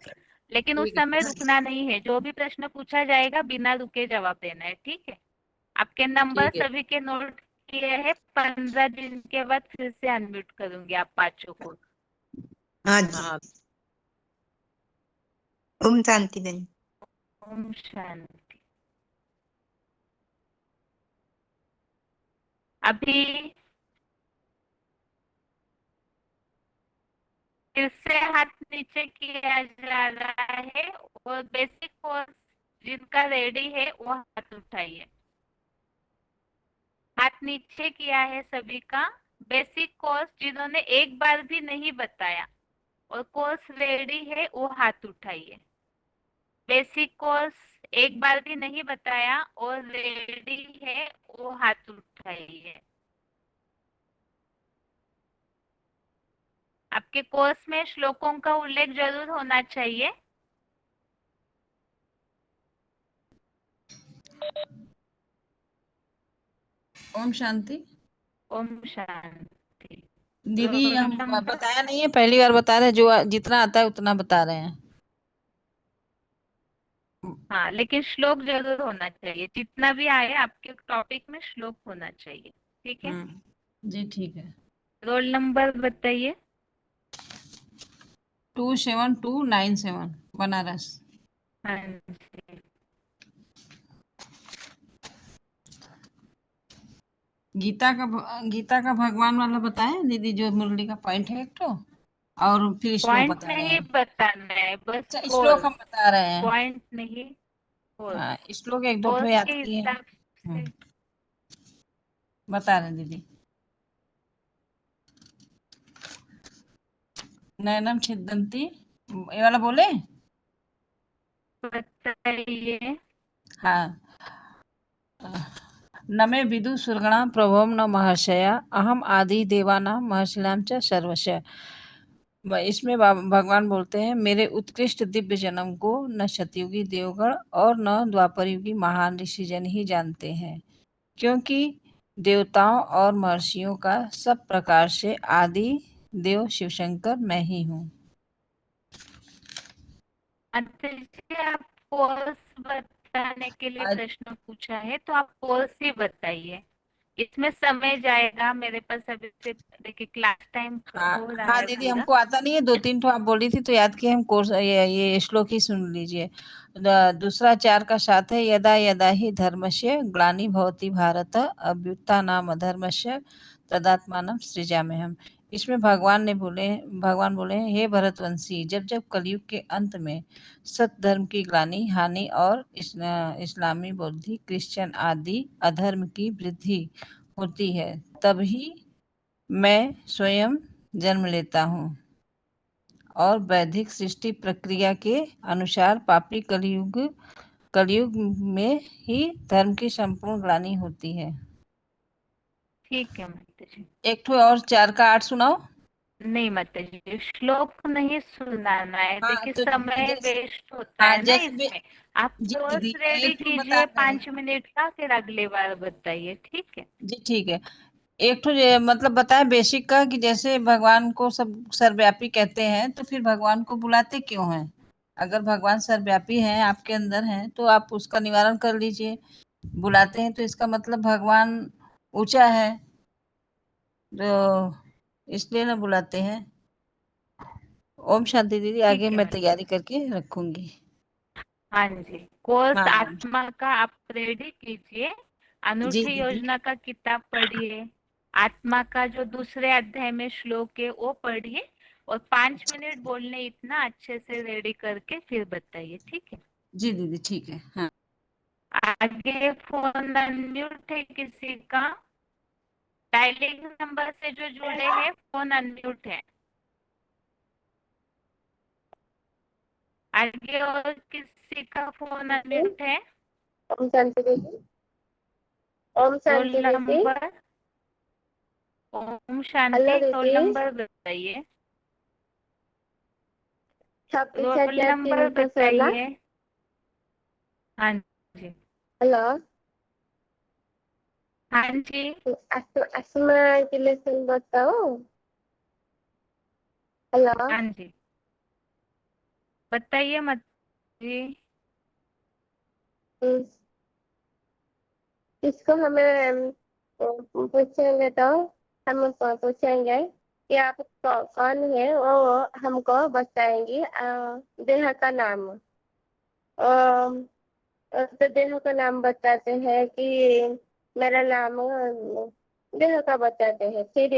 लेकिन उस ठीक है समय रुकना नहीं है। जो भी प्रश्न पूछा जाएगा बिना रुके जवाब देना है, ठीक है। आपके नंबर ठीक है। सभी के नोट किए हैं। 15 दिन के बाद फिर से अनम्यूट करूंगी आप पांचों को। हाँ जी। हाँ ओम शांति बहन। ओम शांति। अभी फिर से हाथ नीचे किया जा रहा है, और बेसिक कोर्स जिनका रेडी है वो हाथ उठाइए। हाथ नीचे किया है सभी का। बेसिक कोर्स जिन्होंने एक बार भी नहीं बताया और कोर्स रेडी है वो हाथ उठाइए। बेसिक कोर्स एक बार भी नहीं बताया और रेडी है वो हाथ उठाइए। आपके कोर्स में श्लोकों का उल्लेख जरूर होना चाहिए। ओम शांति। ओम शांति। दीदी रोल हम नंबर बताया नहीं है, पहली बार बता रहे हैं, जो जितना आता है उतना बता रहे हैं। हाँ, लेकिन श्लोक जरूर होना चाहिए। जितना भी आए आपके टॉपिक में श्लोक होना चाहिए, ठीक है। जी ठीक है। रोल नंबर बताइए। 27297 बनारस। हाँ जी। गीता का भगवान वाला बताएं दीदी, जो मुरली का पॉइंट है एक तो, और फिर श्लोक पॉइंट बता रहे नहीं हैं। बताना है, बस अच्छा श्लोक कोर्स। हम बता रहे हैं। पॉइंट नहीं, कोर्स। हाँ श्लोक एक दो ठो कोर्स याद के किए हैं। हिसाब से। बता रहे हैं दीदी। नैनम छिदंती, ये वाला बोले। बताइए। हाँ। नमे विदु सुरगणा प्रभवम न महर्षया अहम आदि देवानां महर्षिणां च सर्वस्य। इसमें भगवान बोलते हैं, मेरे उत्कृष्ट दिव्य जन्म को न सतयुगी देवगण और न द्वापर युगी महान ऋषिजन ही जानते हैं, क्योंकि देवताओं और महर्षियों का सब प्रकार से आदि देव शिवशंकर मैं ही हूँ। आप कोर्स बताने के लिए प्रश्न पूछा है, तो आप कोर्स ही बताइए। इसमें समय जाएगा, मेरे पास अभी से देखिए क्लास टाइम हो रहा हाँ है दीदी पूरा। हमको आता नहीं है, 2-3 ठो आप बोली थी तो याद किए हम कोर्स, ये श्लोक ही सुन लीजिए। दूसरा 4 का 7 है, यदा यदा ही धर्मस्य ग्लानि भवति भारत अभ्युत्थानाम अधर्मस्य तदात्मानं सृजाम्यहम्। इसमें भगवान बोले हे भरतवंशी, जब जब कलयुग के अंत में सत धर्म की ग्लानि, हानि और इस्लामी बुद्धि क्रिश्चियन आदि अधर्म की वृद्धि होती है, तभी मैं स्वयं जन्म लेता हूँ और वैदिक सृष्टि प्रक्रिया के अनुसार पापी कलयुग में ही धर्म की संपूर्ण ग्लानि होती है। ठीक है माता जी। एक ठो और 4 का 8 सुनाओ। नहीं माता जी, श्लोक नहीं सुनाना है। हाँ देखिए तो समय जैसे, वेस्ट होता हाँ है ना जैसे इसमें। आप जी कोर्स दीदी रेडी एक ठो कीजिए बताते हैं। 5 मिनट का, फिर अगली बार बताइए, ठीक है। जी ठीक है। एक ठो मतलब बताए बेसिक का, कि जैसे भगवान को सब सर्वव्यापी कहते हैं, तो फिर भगवान को बुलाते क्यों हैं? अगर भगवान सर्वव्यापी हैं, आपके अंदर हैं, तो आप उसका निवारण कर लीजिए। बुलाते हैं तो इसका मतलब भगवान ऊंचा है, तो इसलिए ना बुलाते हैं। ओम शांति दीदी, आगे ठीक है मैं माता तैयारी जी। करके रखूंगी। हाँ जी, कोर्स हाँ आत्मा का आप रेडी कीजिए। जी अनूठी दीदी। योजना का किताब पढ़िए। आत्मा का जो दूसरे अध्याय में श्लोक है वो पढ़िए, और 5 मिनट बोलने इतना अच्छे से रेडी करके फिर बताइए, ठीक है। जी दीदी ठीक है। हाँ आगे फोन अनम्यूट है किसी का? डायलिंग नंबर से जो जुड़े हैं फोन अनम्यूट है। आगे और किसी का फोन अनम्यूट है? ओम शांति दीदी। ओम रोल शांति दीदी। Number. Om Shanti. Hello role दीदी। नंबर बताइए। 26 रोल हजार नंबर 316। बताइए। हाँ जी। हेलो हाँ जी। असमा के लेसन बताओ। हेलो हाँ जी, बताइए मत जी। इसको हमें पूछेंगे तो हम पूछेंगे कि आप कौन है, वो हमको बताएंगी देह का नाम। तो देह का नाम बताते हैं कि मेरा नाम देह का बताते हैं। फिर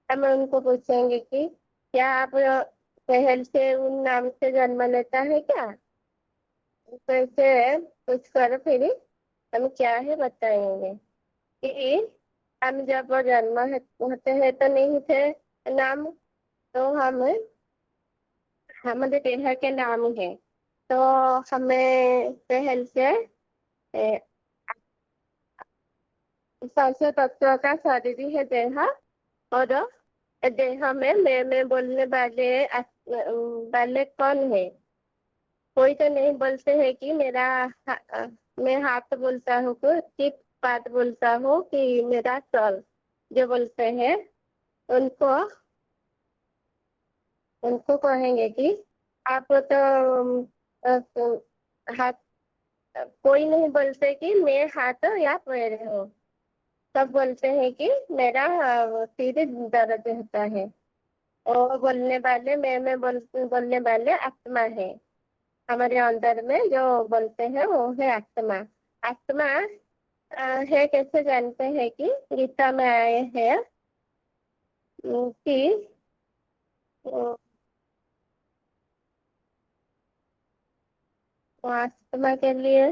हम उनको पूछेंगे कि क्या आप पहल से उन नाम से जन्म लेता है क्या। तो ऐसे पूछ कर फिर हम क्या है बताएंगे कि हम जब जन्म होते हैं तो नहीं थे नाम, तो हम हमारे देह के नाम है। तो हमें पहल से सबसे तत्व का शरीर है देह। और देह में मैं बोलने वाले कौन है। कोई तो नहीं बोलते हैं कि मैं हाथ बोलता हूँ कि बात बोलता हूँ कि मेरा चल। जो बोलते हैं उनको उनको कहेंगे कि आप तो हाथ, कोई नहीं बोलते कि मैं हाथ या पैर हूँ। सब बोलते हैं कि मेरा सिर दर्द होता है। और बोलने वाले आत्मा है। हमारे अंदर में जो बोलते हैं वो है आत्मा। आत्मा है कैसे जानते हैं कि गीता में आए हैं कि अ, आत्मा के लिए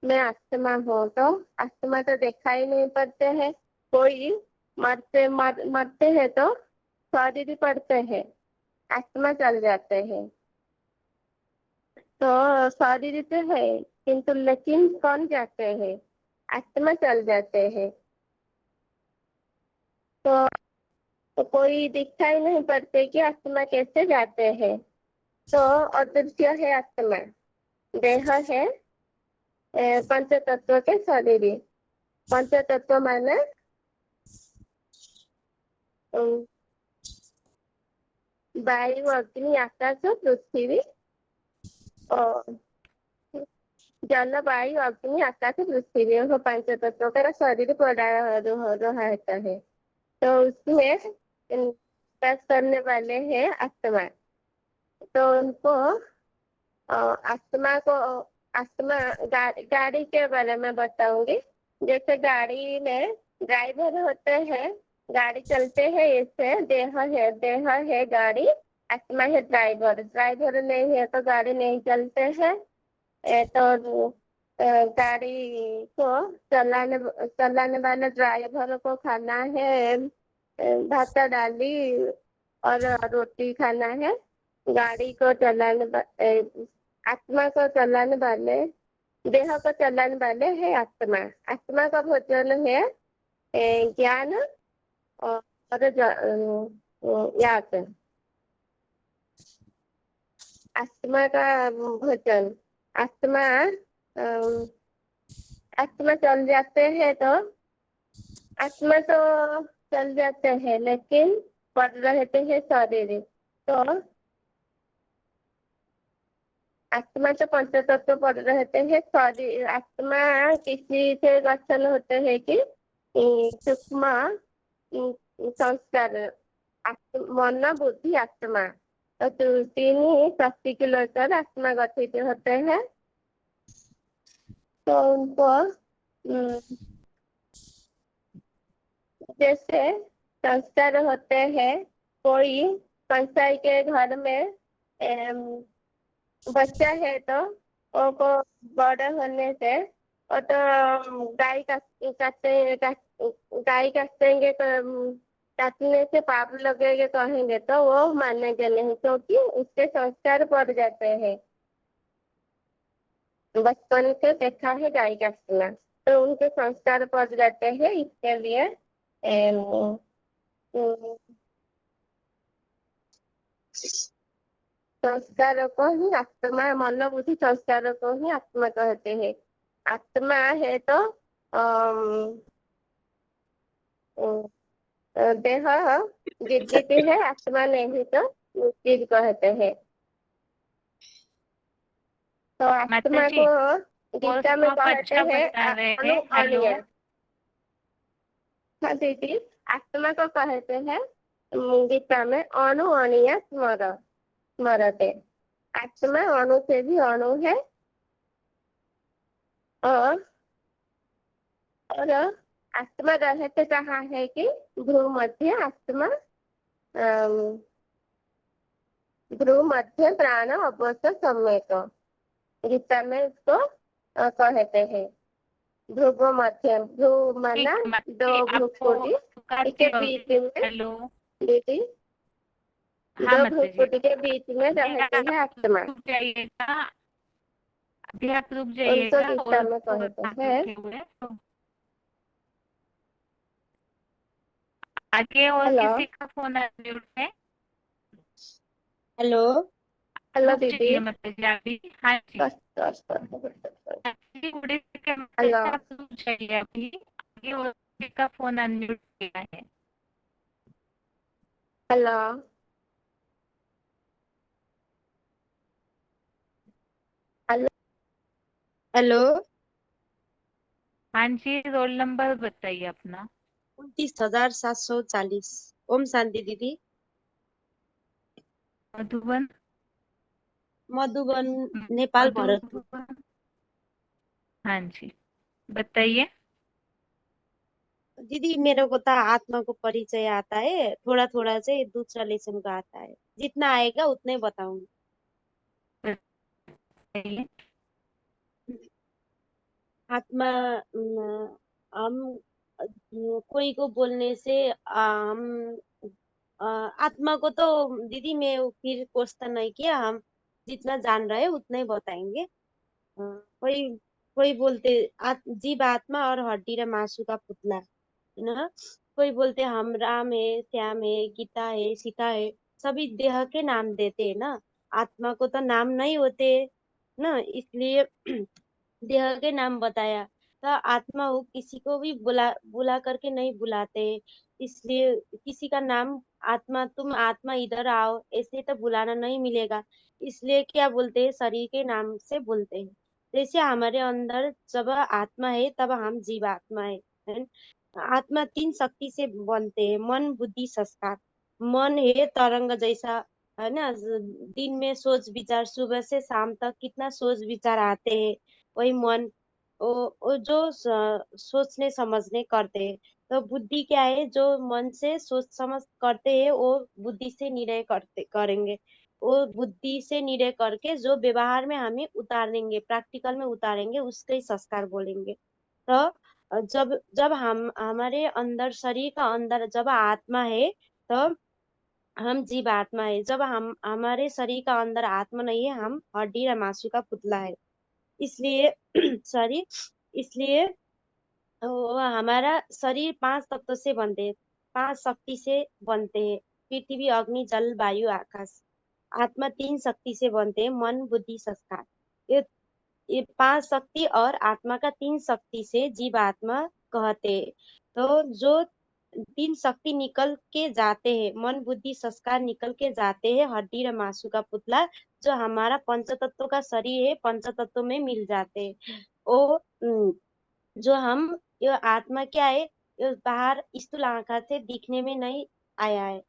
मैं आत्मा हूँ। तो आत्मा तो दिखाई नहीं पड़ते हैं। कोई मरते हैं तो शरीर पड़ते हैं, आत्मा चल जाते हैं। तो शरीर तो है किंतु लेकिन कौन जाते हैं, आत्मा चल जाते हैं। तो कोई दिखाई नहीं पड़ते कि आत्मा कैसे जाते हैं। तो अदृश्य है आत्मा। देह है पंच तत्व के शरीर। पंच तत्व माने अम, वायु अग्नि आकाश पृथ्वी और जल वायु अग्नि आकाश पृथ्वी, वो पंच तत्व का शरीर पड़ा रहता है। तो उसमें बस करने वाले हैं आत्मा। तो उनको आत्मा को आत्मा गाड़ी के बारे में बताऊंगी। जैसे गाड़ी में ड्राइवर होते हैं, गाड़ी चलते हैं, ऐसे देह है गाड़ी, आत्मा है ड्राइवर। ड्राइवर नहीं है तो गाड़ी नहीं चलते हैं। तो गाड़ी को चलाने वाले ड्राइवर को खाना है भात डाली और रोटी खाना है। गाड़ी को आत्मा को चलाने वाले, देह को चलाने वाले है आत्मा। आत्मा का भोजन है ज्ञान और याद। आत्मा का भोजन, आत्मा आत्मा चल जाते हैं तो आत्मा तो चल जाते हैं लेकिन पड़ रहते हैं शरीर। तो आत्मा तो पंचतत्व पड़ रहते हैं शरीर। आत्मा किसी से गठन होते हैं कि सूक्ष्म संस्कार मन बुद्धि आत्मा। तो तीन ही शक्ति के लेकर आत्मा गठित होते हैं। तो उनको जैसे संस्कार होते हैं, कोई कंसाई के घर में बच्चा है तो वो को बड़ा होने से वो तो गाय काटेंगे तो काटने से पाप लगेंगे कहेंगे तो वो मानेंगे नहीं, क्योंकि उसके संस्कार पड़ जाते हैं। बचपन से देखा है गाय काटना, तो उनके संस्कार पड़ जाते हैं। इसके लिए अम, अम, संस्कार को ही आत्मा, मन बुद्धि संस्कार को ही आत्मा कहते हैं। आत्मा है तो देह जीवित है, आत्मा नहीं तो मृत्यु कहते हैं। तो आत्मा माता जी को गीता में आप कहते अच्छा हैं बता रहे अणु हैं। हेलो, अणीय। हाँ दीदी, आत्मा को कहते हैं गीता में अणु अणीय स्मरते। आत्मा अणु से भी अणु है और आत्मा रहते कहाँ है कि भ्रू मध्य आत्मा, भ्रू मध्य प्राण अवश्य सम्यक, गीता में उसको कहते हैं। भ्रुव मध्य, भ्रू माना दो भ्रुकुटी, इसके बीच में हेलो, दीदी हाँ दो माता जी, भ्रुकुटी के बीच में रहते हैं आत्मा, रुक जाइएगा, अभी आप रुक उनको जाइएगा। गीता और में कहते हैं। आगे और हेलो किसी का फोन अनम्यूट है? हेलो हेलो रुक दीदी। जाइए माता जी अभी। हाँ जी, उड़ीसा के माता जी, हेलो आप रुक जाइए अभी। आगे और किसी का फोन अनम्यूट किया है। हेलो हेलो हेलो, हाँ जी, रोल नंबर बताइए अपना। 29,740। ओम शांति दीदी। मधुबन, मधुबन नेपाल भारत। मधुबन, हाँ जी, बताइए। दीदी मेरे को तो आत्मा को परिचय आता है, थोड़ा थोड़ा से दूसरा लेसन का आता है, जितना आएगा उतना ही बताऊंगी। बताइए। आत्मा हम कोई को बोलने से हम आत्मा को तो दीदी मैं फिर क्वेश्चन नहीं किया, हम जितना जान रहे हैं उतना ही बताएंगे। कोई कोई बोलते जीव आत्मा और हड्डी र मासु का पुतला है ना। कोई बोलते हम राम है, श्याम है, गीता है, सीता है, सभी देह के नाम देते हैं ना। आत्मा को तो नाम नहीं होते ना, इसलिए देह के नाम बताया। तो आत्मा हो किसी को भी बुला बुला करके नहीं बुलाते, इसलिए किसी का नाम आत्मा, तुम आत्मा इधर आओ ऐसे तो बुलाना नहीं मिलेगा। इसलिए क्या बोलते हैं, शरीर के नाम से बोलते हैं। जैसे हमारे अंदर जब आत्मा है तब हम जीव आत्मा है। आत्मा 3 शक्ति से बनते हैं, मन बुद्धि संस्कार। मन है तरंग जैसा, है ना। दिन में सोच विचार, सुबह से शाम तक कितना सोच विचार आते हैं, वही मन। वो जो सोचने समझने करते हैं। तो बुद्धि क्या है, जो मन से सोच समझ करते हैं वो बुद्धि से निर्णय करते करेंगे। वो बुद्धि से निर्णय करके जो व्यवहार में हमें उतारेंगे, प्रैक्टिकल में उतारेंगे, उसके ही संस्कार बोलेंगे। तो जब जब हम हमारे अंदर शरीर का अंदर जब आत्मा है तो हम जीव आत्मा है। जब हम हमारे शरीर का अंदर आत्मा नहीं है, हम हड्डी और मांसू का पुतला है। इसलिए सॉरी, इसलिए हमारा शरीर 5 तत्व से बनते हैं, 5 शक्ति से बनते हैं। पृथ्वी अग्नि जल वायु आकाश। आत्मा 3 शक्ति से बनते हैं, मन बुद्धि संस्कार। ये 5 शक्ति और आत्मा का 3 शक्ति से जीव आत्मा कहते हैं। तो जो 3 शक्ति निकल के जाते हैं, मन बुद्धि संस्कार निकल के जाते हैं हड्डी और मांसू का पुतला, जो हमारा पंच तत्व का शरीर है, पंच तत्व में मिल जाते हैं। वो जो हम, ये आत्मा क्या है, ये बाहर स्थूल आंखा से दिखने में नहीं आया है,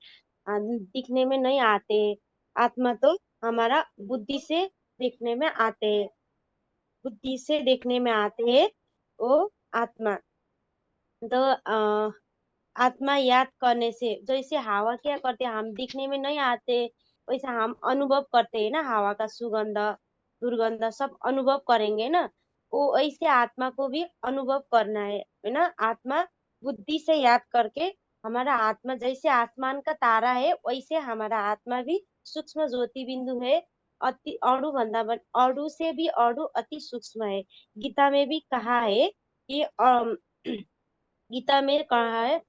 दिखने में नहीं आते हैं। आत्मा तो हमारा बुद्धि से देखने में आते हैं, बुद्धि से देखने में आते हैं वो आत्मा। तो आत्मा याद करने से, जैसे हवा क्या करते हैं, हम दिखने में नहीं आते, वैसे हम अनुभव करते हैं ना, हवा का सुगंध दुर्गंध सब अनुभव करेंगे ना। वो ऐसे आत्मा को भी अनुभव करना है ना। आत्मा बुद्धि से याद करके, हमारा आत्मा जैसे आसमान का तारा है वैसे हमारा आत्मा भी सूक्ष्म ज्योति बिंदु है, अति अणु भन्दा अणु से भी अणु अति सूक्ष्म है। गीता में भी कहा है कि गीता में कहा है,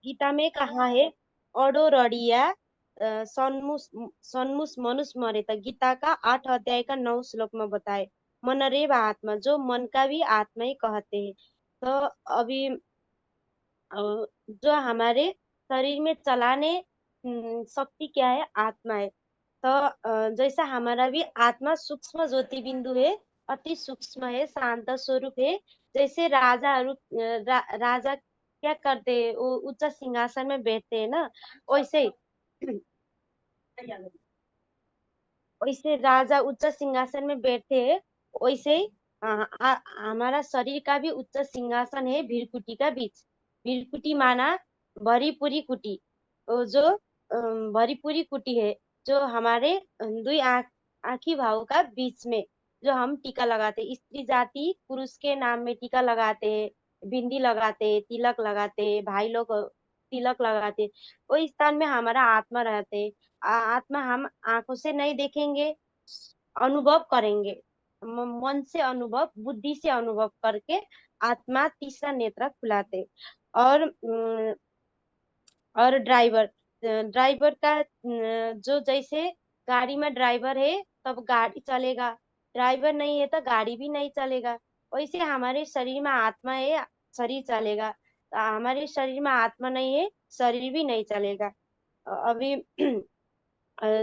गीता में कहा है, अडो रड़िया सन्मुष मनुष्य मरे त गीता का 8 अध्याय का 9 श्लोक में बताए मन रेव आत्मा, जो मन का भी आत्मा ही कहते हैं। तो अभी जो हमारे शरीर में चलाने शक्ति क्या है, आत्मा है। तो जैसा हमारा भी आत्मा सूक्ष्म ज्योति बिंदु है, अति सूक्ष्म है, शांत स्वरूप है। जैसे राजा क्या करते हैं, वो उच्च सिंहासन में बैठते हैं ना, वैसे वैसे राजा उच्च सिंहासन में बैठते हैं, वैसे हमारा शरीर का भी उच्च सिंहासन है भीरकुटी का बीच। भीरकुटी माना भरी पूरी कुटी, जो भरी पूरी कुटी है, जो हमारे दुई आँखी भाव का बीच में जो हम टीका लगाते हैं। स्त्री जाति पुरुष के नाम में टीका लगाते हैं, बिंदी लगाते हैं, तिलक लगाते हैं, भाई लोग तिलक लगाते हैं। वही स्थान में हमारा आत्मा रहते हैं। आत्मा हम आंखों से नहीं देखेंगे, अनुभव करेंगे, मन से अनुभव, बुद्धि से अनुभव करके आत्मा तीसरा नेत्र खुलाते। और ड्राइवर का जो जैसे गाड़ी में ड्राइवर है तब गाड़ी चलेगा, ड्राइवर नहीं है तो गाड़ी भी नहीं चलेगा। वैसे हमारे शरीर में आत्मा है, शरीर चलेगा। हमारे शरीर में आत्मा नहीं है, शरीर भी नहीं चलेगा। अभी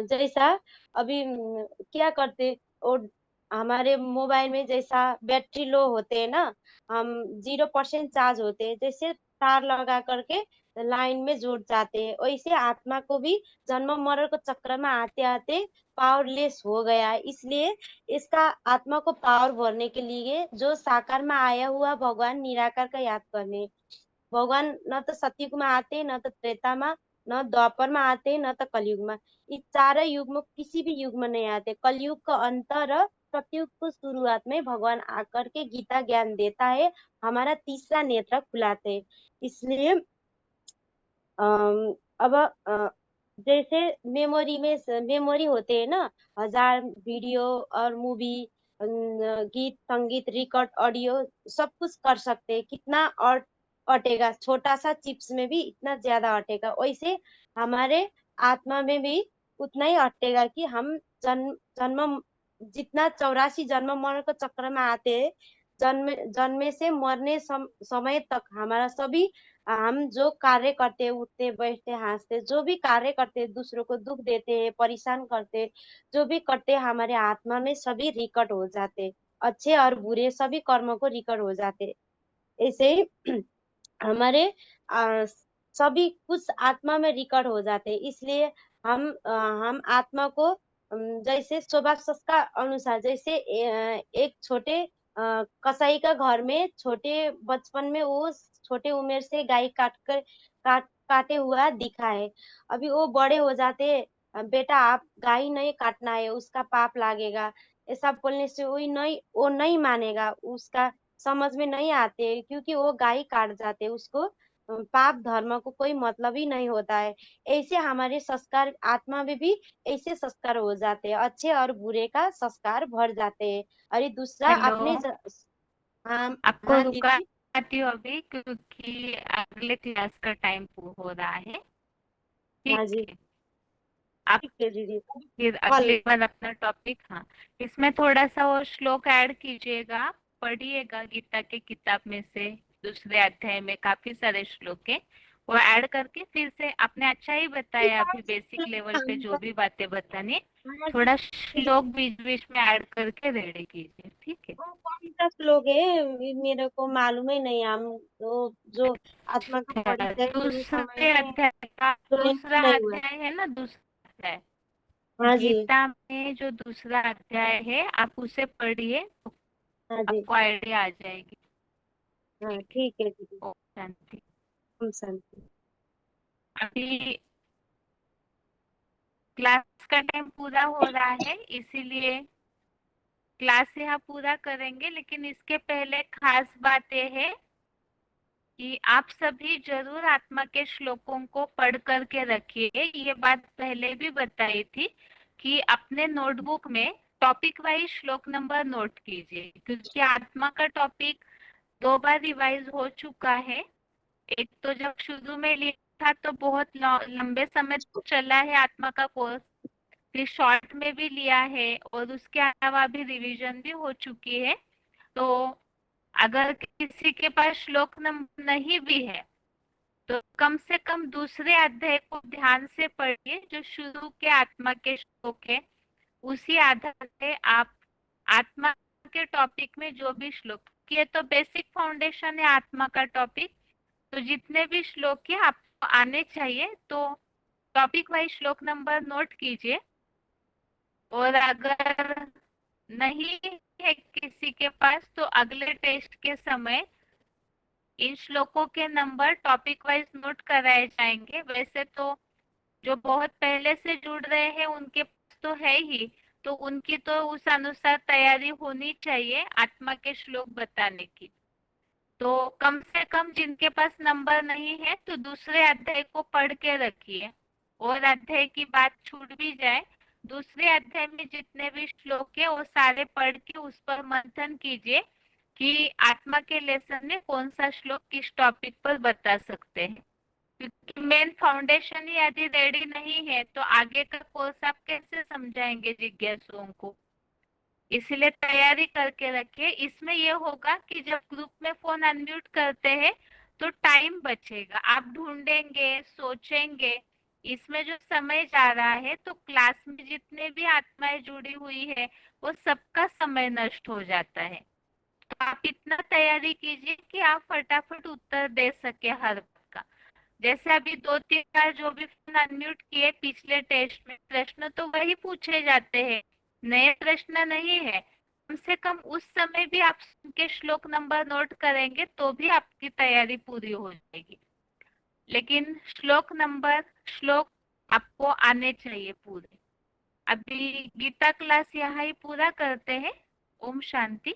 जैसा अभी क्या करते, और हमारे मोबाइल में जैसा बैटरी लो होते हैं ना, हम 0% चार्ज होते हैं, जैसे तार लगा करके लाइन में जुड़ जाते हैं, वैसे आत्मा को भी जन्म मरण को चक्र में आते आते पावरलेस हो गया है। इसलिए इसका आत्मा को पावर भरने के लिए जो साकार में आया हुआ भगवान निराकार का याद करने। भगवान न तो सतयुग में आते, न तो त्रेता में, न द्वापर में आते, न तो कलयुग में। इस चार युग में किसी भी युग में नहीं आते। कलयुग का अंत और सतयुग को शुरुआत में भगवान आकर के गीता ज्ञान देता है, हमारा तीसरा नेत्र खुलाते। इसलिए अब जैसे मेमोरी होते हैं ना, 1000 वीडियो और मूवी, गीत संगीत रिकॉर्ड ऑडियो सब कुछ कर सकते हैं। कितना और अटेगा, छोटा सा चिप्स में भी इतना ज्यादा अटेगा, वैसे हमारे आत्मा में भी उतना ही अटेगा कि हम जन्म जितना 84 जन्म मरण के चक्र में आते हैं, जन्मे से मरने समय तक हमारा सभी हम जो कार्य करते हैं, उठते बैठते हंसते, जो भी कार्य करते हैं, दूसरों को दुख देते हैं, परेशान करते हैं, जो भी करते हैं, हमारे आत्मा में सभी रिकॉर्ड हो जाते, अच्छे और बुरे सभी कर्मों को रिकॉर्ड हो जाते। ऐसे ही हमारे सभी कुछ आत्मा में रिकॉर्ड हो जाते। इसलिए हम आत्मा को जैसे स्वभाव का अनुसार, जैसे एक छोटे कसाई का घर में छोटे बचपन में वो छोटे उम्र से गाय काटे हुआ दिखा है। अभी वो बड़े हो जाते, बेटा आप गाय नहीं काटना है, उसका पाप लागेगा, ऐसा बोलने से वो नहीं मानेगा, उसका समझ में नहीं आते, क्योंकि वो गाय काट जाते, उसको पाप धर्म को कोई मतलब ही नहीं होता है। ऐसे हमारे संस्कार आत्मा में भी ऐसे संस्कार हो जाते हैं, अच्छे और बुरे का संस्कार भर जाते हैं। और ये दूसरा अपने हेलो, हाँ आपको हाँ रुका दीदी, आती हूँ अभी, क्योंकि अगले क्लास का टाइम हो रहा है। हाँ ठीक जी, है, आप ठीक है दीदी, फिर कल अगली बार अपना टॉपिक, हाँ, इसमें थोड़ा सा वो श्लोक ऐड कीजिएगा, पढ़िएगा गीता के किताब में से दूसरे अध्याय में काफी सारे श्लोक है, वो ऐड करके फिर से आपने अच्छा ही बताया, अभी बेसिक लेवल पे जो भी बातें बतानी, थोड़ा श्लोक बीच बीच में ऐड करके रेडी कीजिए, ठीक है। वो कौन सा श्लोक है, मेरे को मालूम ही नहीं। हम जो आत्मा का परिचय मेरे समय दूसरे में अध्याय का ज्वाइन दूसरा नहीं हुआ। अध्याय है ना, दूसरा अध्याय हाँ जी, गीता में जो दूसरा अध्याय है, आप उसे पढ़िए तो हाँ जी, आपको आइडिया आ जाएगी। हाँ ठीक है दीदी, ओम शांति। ओम शांति। अभी क्लास का टाइम पूरा हो रहा है, इसीलिए क्लास यहाँ पूरा करेंगे, लेकिन इसके पहले खास बात यह है कि आप सभी जरूर आत्मा के श्लोकों को पढ़ करके रखिए। ये बात पहले भी बताई थी कि अपने नोटबुक में टॉपिक वाइज श्लोक नंबर नोट कीजिए, क्योंकि आत्मा का टॉपिक 2 बार रिवाइज हो चुका है। एक तो जब शुरू में लिया था तो बहुत लंबे समय चला है आत्मा का कोर्स, फिर शॉर्ट में भी लिया है और उसके अलावा भी रिवीजन भी हो चुकी है। तो अगर किसी के पास श्लोक नंबर नहीं भी है तो कम से कम दूसरे अध्याय को ध्यान से पढ़िए, जो शुरू के आत्मा के श्लोक है उसी आधार से आप आत्मा के टॉपिक में जो भी श्लोक, ये तो बेसिक फाउंडेशन है आत्मा का टॉपिक, तो जितने भी श्लोक है आपको आने चाहिए। तो टॉपिक वाइज श्लोक नंबर नोट कीजिए, और अगर नहीं है किसी के पास तो अगले टेस्ट के समय इन श्लोकों के नंबर टॉपिक वाइज नोट कराए जाएंगे। वैसे तो जो बहुत पहले से जुड़ रहे हैं उनके पास तो है ही, तो उनकी तो उस अनुसार तैयारी होनी चाहिए आत्मा के श्लोक बताने की। तो कम से कम जिनके पास नंबर नहीं है तो दूसरे अध्याय को पढ़ के रखिए, और अध्याय की बात छूट भी जाए, दूसरे अध्याय में जितने भी श्लोक है वो सारे पढ़ के उस पर मंथन कीजिए कि आत्मा के लेसन में कौन सा श्लोक किस टॉपिक पर बता सकते हैं। क्योंकि मेन फाउंडेशन ही यदि रेडी नहीं है तो आगे का कोर्स आप कैसे समझाएंगे जिज्ञासुओं को। इसलिए तैयारी करके रखिए। इसमें यह होगा कि जब ग्रुप में फोन अनम्यूट करते हैं तो टाइम बचेगा, आप ढूंढेंगे, सोचेंगे, इसमें जो समय जा रहा है तो क्लास में जितने भी आत्माएं जुड़ी हुई है वो सबका समय नष्ट हो जाता है। तो आप इतना तैयारी कीजिए कि आप फटाफट उत्तर दे सके हर का। जैसे अभी 2-3 बार जो भी फोन अनम्यूट किए पिछले टेस्ट में, प्रश्न तो वही पूछे जाते हैं, नए प्रश्न नहीं है। कम से कम उस समय भी आप उनके श्लोक नंबर नोट करेंगे तो भी आपकी तैयारी पूरी हो जाएगी। लेकिन श्लोक आपको आने चाहिए पूरे। अभी गीता क्लास यहाँ ही पूरा करते हैं। ओम शांति।